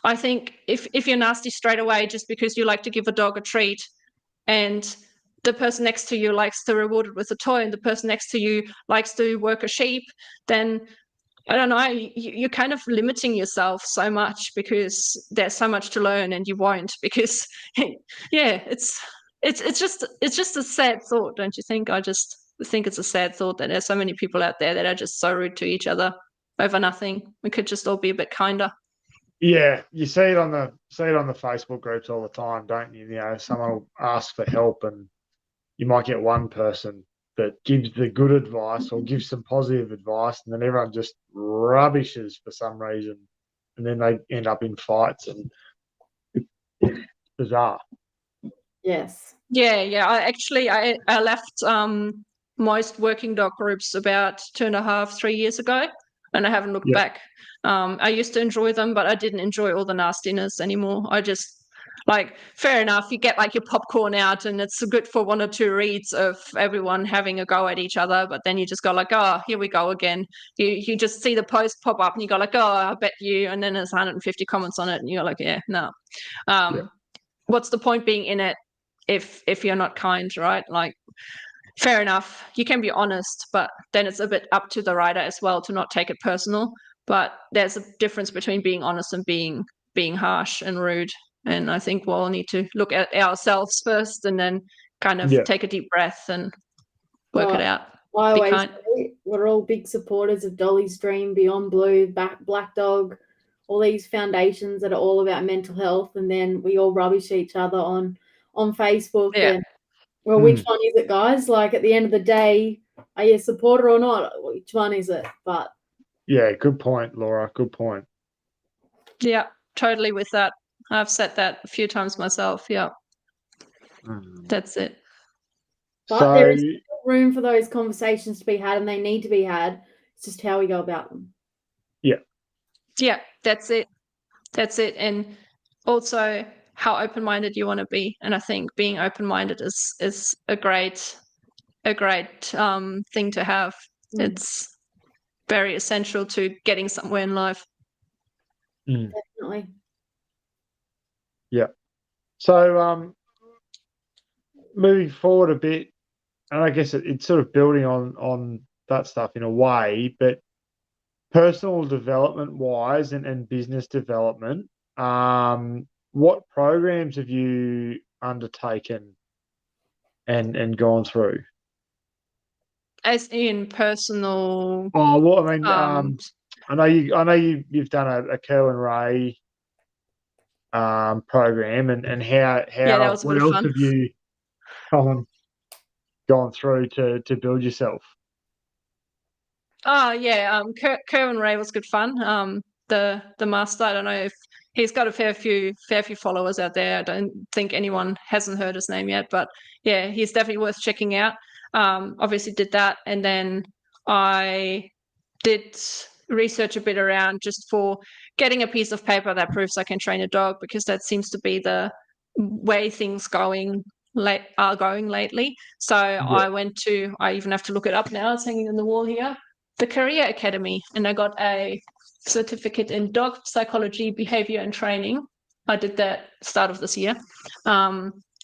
I think if you're nasty straight away just because you like to give a dog a treat, and the person next to you likes to reward it with a toy, and the person next to you likes to work a sheep, then I don't know, you're kind of limiting yourself so much, because there's so much to learn and you won't, because yeah, it's just a sad thought, don't you think? I just think it's a sad thought that there's so many people out there that are just so rude to each other over nothing. We could just all be a bit kinder. Yeah, you see it on the Facebook groups all the time, don't you? You know, someone will ask for help, and you might get one person that gives the good advice or gives some positive advice, and then everyone just rubbishes for some reason, and then they end up in fights, and it's bizarre. Yes. Yeah. I left most working dog groups about 2.5, 3 years ago, and I haven't looked back. I used to enjoy them, but I didn't enjoy all the nastiness anymore. I just, like, fair enough, you get like your popcorn out and it's good for 1 or 2 reads of everyone having a go at each other, but then you just go like, oh, here we go again. You just see the post pop up and you go like, oh, I bet you, and then there's 150 comments on it and you're like, yeah, no. What's the point being in it if you're not kind, right? Like, fair enough, you can be honest, but then it's a bit up to the writer as well to not take it personal. But there's a difference between being honest and being harsh and rude. And I think we'll all need to look at ourselves first, and then kind of take a deep breath and work it out. I always say we're all big supporters of Dolly's Dream, Beyond Blue, Black Dog, all these foundations that are all about mental health, and then we all rubbish each other on Facebook. And, well, which one is it, guys? Like, at the end of the day, are you a supporter or not? Which one is it? But yeah, good point, Laura. Good point. Yeah, totally with that. I've said that a few times myself. Yeah, that's it. But there is room for those conversations to be had, and they need to be had. It's just how we go about them. Yeah, that's it. That's it. And also how open-minded you want to be. And I think being open-minded is a great thing to have. It's very essential to getting somewhere in life. Definitely. Yeah. So moving forward a bit, and I guess it's sort of building on that stuff in a way, but personal development wise and business development, what programs have you undertaken and gone through? As in personal. Oh, well, I mean, I know you've done a Kerwin Ray program, and how that was what else fun. have you gone through to build yourself? Oh yeah, Kerwin Ray was good fun. The master, I don't know if he's got a fair few followers out there. I don't think anyone hasn't heard his name yet, but yeah, he's definitely worth checking out. Obviously did that, and then I did research a bit around just for getting a piece of paper that proves I can train a dog, because that seems to be the way things are going lately. So I even have to look it up now. It's hanging on the wall here. The Career Academy, and I got a certificate in dog psychology, behavior, and training. I did that start of this year,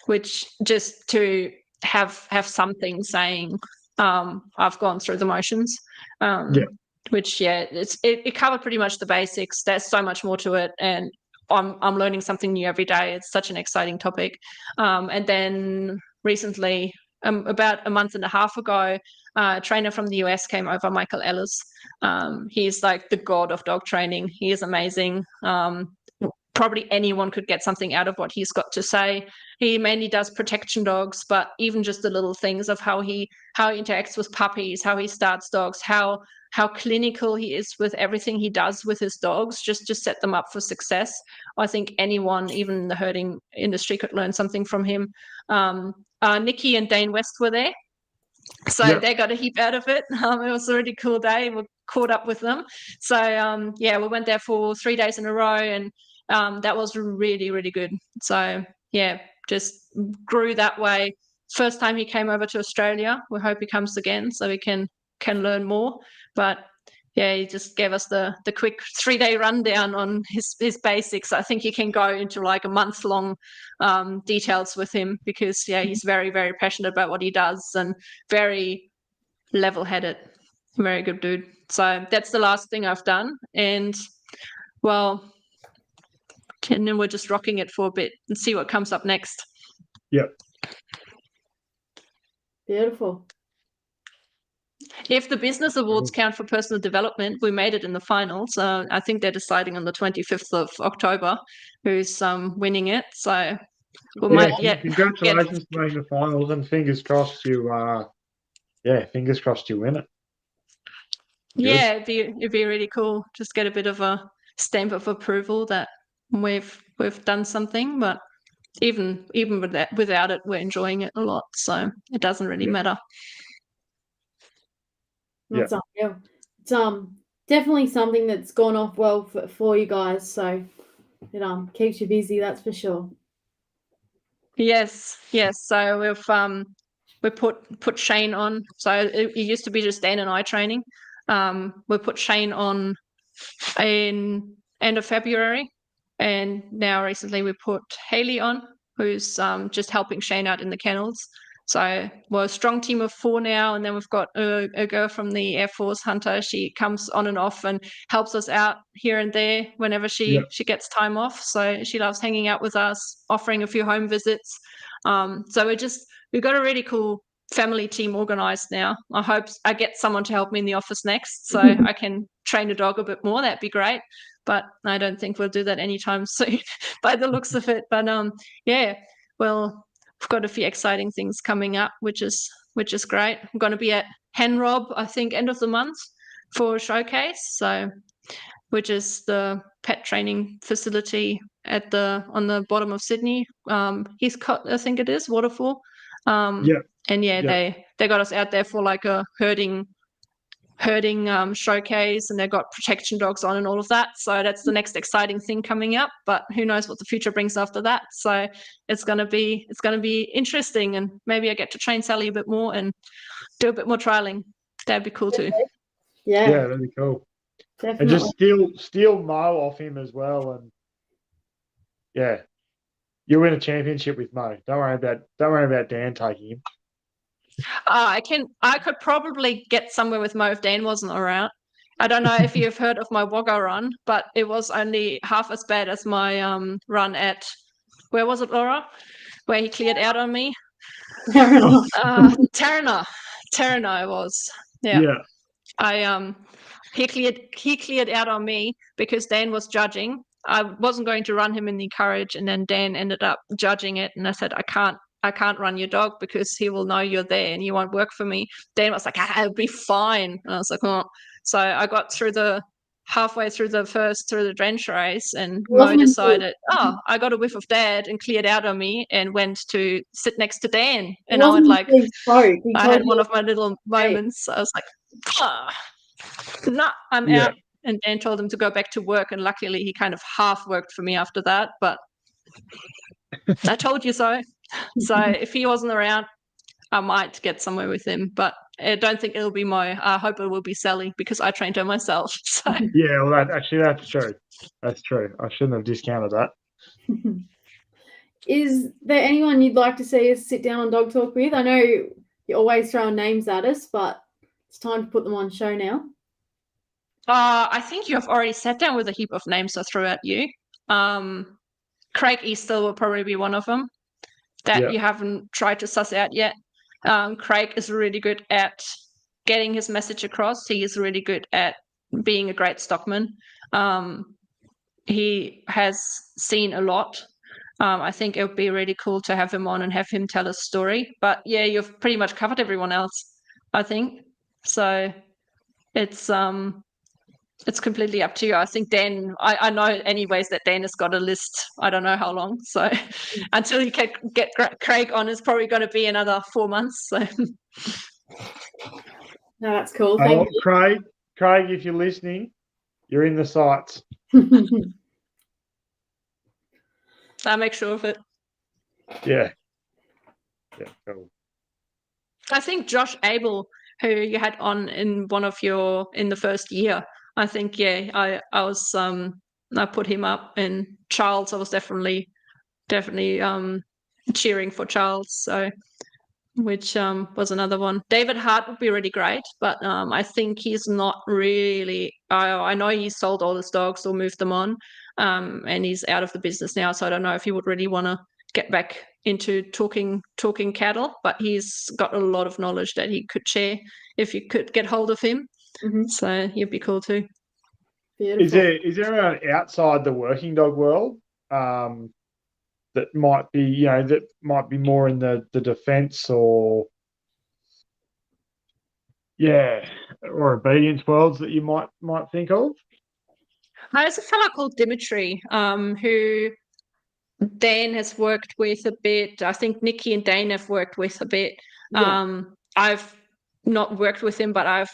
which just to have something saying I've gone through the motions. Which it covered pretty much the basics. There's so much more to it, and I'm learning something new every day. It's such an exciting topic. And then recently, about a month and a half ago, a trainer from the US came over, Michael Ellis. He's like the god of dog training. He is amazing. probably anyone could get something out of what he's got to say. He mainly does protection dogs, but even just the little things of how he interacts with puppies, how he starts dogs, how clinical he is with everything he does with his dogs, just set them up for success. I think anyone, even in the herding industry, could learn something from him. Nikki and Dane West were there, so they got a heap out of it. It was a really cool day. We caught up with them. So we went there for 3 days in a row, and that was really, really good. So just grew that way. First time he came over to Australia. We hope he comes again so we can learn more. But he just gave us the quick 3-day rundown on his basics. I think you can go into like a month-long details with him, because he's very, very passionate about what he does and very level-headed. Very good dude. So that's the last thing I've done. And then we're just rocking it for a bit and see what comes up next. Yep. Beautiful. If the business awards count for personal development, we made it in the final. So I think they're deciding on the 25th of October who's winning it. So we might congratulations to making the finals, and fingers crossed you win it. Yeah, it'd be really cool. Just get a bit of a stamp of approval that we've done something. But even without it, we're enjoying it a lot. So it doesn't really matter. That's unreal. It's definitely something that's gone off well for you guys. So it keeps you busy, that's for sure. Yes. So we put Shane on. So it used to be just Dan and I training. We put Shane on in end of February, and now recently we put Haley on, who's just helping Shane out in the kennels. So we're a strong team of 4 now, and then we've got a girl from the Air Force, Hunter. She comes on and off and helps us out here and there whenever she gets time off. So she loves hanging out with us, offering a few home visits. So we've got a really cool family team organized now. I hope I get someone to help me in the office next, so I can train a dog a bit more. That'd be great. But I don't think we'll do that anytime soon by the looks of it. But we've got a few exciting things coming up, which is great. I'm going to be at Henrob, I think, end of the month for a showcase. So, which is the pet training facility on the bottom of Sydney, Heathcote, I think it is, Waterfall. And they got us out there for like a herding showcase, and they've got protection dogs on and all of that. So that's the next exciting thing coming up, but who knows what the future brings after that. So it's going to be interesting, and maybe I get to train Sally a bit more and do a bit more trialing. That'd be cool too. Yeah, that'd be cool. Definitely. And just steal Mo off him as well, and you win a championship with Mo. Don't worry about Dan taking him. I could probably get somewhere with Mo if Dan wasn't around. I don't know if you've heard of my Wagga run, but it was only half as bad as my run at, where was it, Laura? Where he cleared out on me. Tarana it was. He cleared out on me because Dan was judging. I wasn't going to run him in the Courage, and then Dan ended up judging it, and I said, I can't run your dog because he will know you're there and you won't work for me. Dan was like, it'll be fine. And I was like, oh. So I got halfway through the drench race, and Mo decided, I got a whiff of Dad and cleared out on me and went to sit next to Dan. And I went like, I had one of my little moments. I was like, I'm out. And Dan told him to go back to work, and luckily he kind of half worked for me after that, but I told you so. So if he wasn't around, I might get somewhere with him, but I don't think it'll be Mo. I hope it will be Sally, because I trained her myself. So. Yeah, well, that's true. That's true. I shouldn't have discounted that. Is there anyone you'd like to see us sit down on Dog Talk with? I know you're always throwing names at us, but it's time to put them on show now. I think you have already sat down with a heap of names I threw at you. Craig Easter will probably be one of them that you haven't tried to suss out yet. Craig is really good at getting his message across. He is really good at being a great stockman. he has seen a lot. I think it would be really cool to have him on and have him tell a story. But yeah, you've pretty much covered everyone else, I think. So it's completely up to you. I think Dan, I know anyways that Dan has got a list. I don't know how long. So until you can get Craig on, it's probably going to be another 4 months. So no, that's cool. Thank you. Craig, if you're listening, you're in the sights. I'll make sure of it. Yeah. Yeah, cool. I think Josh Abel, who you had on in the first year, I think, yeah, I was I put him up, and Charles, I was definitely cheering for Charles, so which was another one. David Hart would be really great, but I think he's not really. I know he sold all his dogs or moved them on, and he's out of the business now, so I don't know if he would really want to get back into talking cattle, but he's got a lot of knowledge that he could share if you could get hold of him. Mhm. So he'd be cool too. Beautiful. Is there an outside the working dog world that might be more in the defense or or obedience worlds that you might think of? There's a fella called Dimitri, who Dan has worked with a bit. I think Nikki and Dane have worked with a bit. Yeah. I've not worked with him, but I've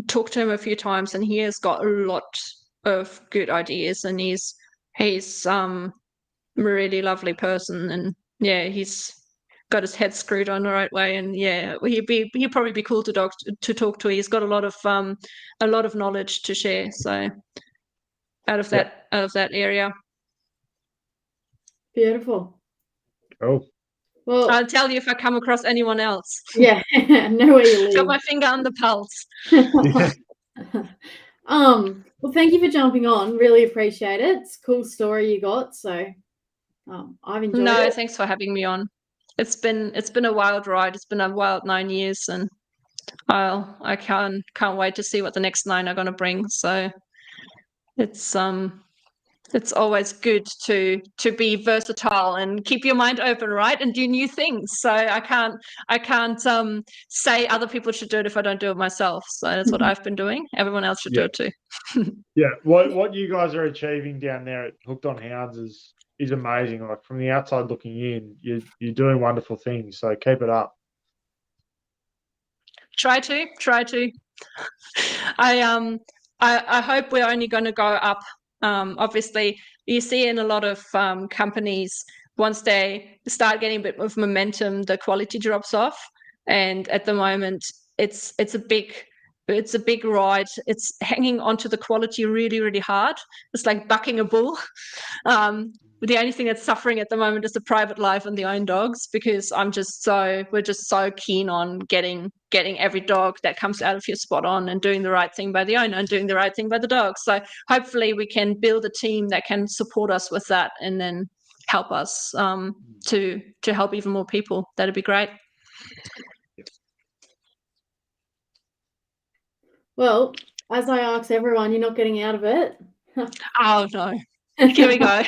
talked to him a few times, and he has got a lot of good ideas, and he's a really lovely person, and yeah, he's got his head screwed on the right way, and yeah, he'd probably be cool to talk to. He's got a lot of knowledge to share. So out of that area. Beautiful. Oh, well, I'll tell you if I come across anyone else. Yeah, know where you live. Got my finger on the pulse. Well, thank you for jumping on. Really appreciate it. It's a cool story you got. So, I've enjoyed it. No, thanks for having me on. It's been a wild ride. It's been a wild 9 years, and I can't wait to see what the next 9 are going to bring. So, it's always good to be versatile and keep your mind open, right, and do new things. So I can't say other people should do it if I don't do it myself. So that's what I've been doing. Everyone else should do it too. Yeah, what you guys are achieving down there at Hooked on Hounds is amazing. Like from the outside looking in, you're doing wonderful things. So keep it up. Try to. I hope we're only going to go up. Obviously, you see in a lot of companies, once they start getting a bit of momentum, the quality drops off. And at the moment, it's a big ride. It's hanging onto the quality really, really hard. It's like bucking a bull. The only thing that's suffering at the moment is the private life and the own dogs, because we're just so keen on getting every dog that comes out of your spot on and doing the right thing by the owner and doing the right thing by the dog. So hopefully we can build a team that can support us with that and then help us to help even more people. That'd be great. Well, as I ask everyone, you're not getting out of it. Oh no. Here we go.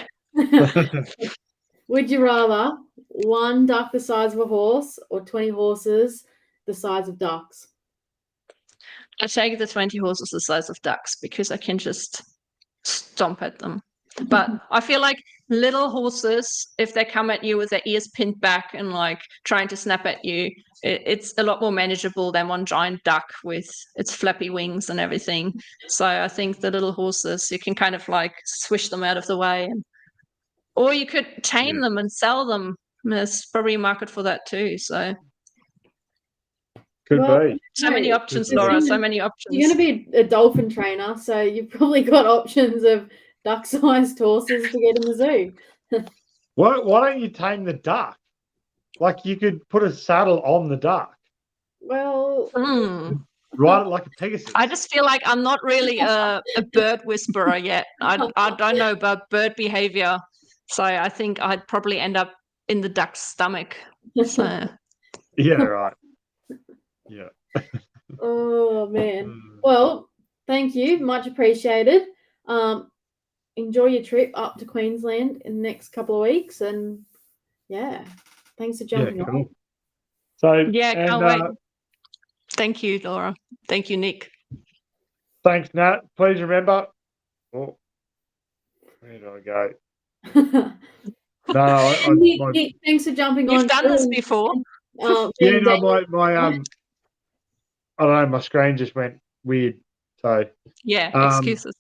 Would you rather one duck the size of a horse or 20 horses the size of ducks? I take the 20 horses the size of ducks because I can just stomp at them. But I feel like little horses, if they come at you with their ears pinned back and like trying to snap at you, it's a lot more manageable than one giant duck with its flappy wings and everything. So I think the little horses, you can kind of like swish them out of the way, or you could tame them and sell them. There's probably a market for that too. So Could be. so many options, Laura. So many options. You're going to be a dolphin trainer, so you've probably got options of duck-sized horses to get in the zoo. Why don't you tame the duck? Like you could put a saddle on the duck. Well, Ride it like a Pegasus. I just feel like I'm not really a bird whisperer yet. I don't know about bird behavior, so I think I'd probably end up in the duck's stomach. So. Yeah, right. Yeah. Oh man. Well, thank you, much appreciated. enjoy your trip up to Queensland in the next couple of weeks. And yeah, thanks for jumping on. Cool. So Yeah, and, can't wait. Thank you, Laura. Thank you, Nick. Thanks, Nat. Please remember. Oh, where do I go? No, Nick, thanks for jumping on. You've done this before. my I don't know, my screen just went weird. So yeah, excuses.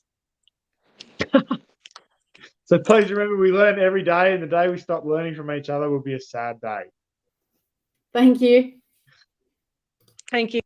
So please remember, we learn every day, and the day we stop learning from each other will be a sad day. Thank you. Thank you.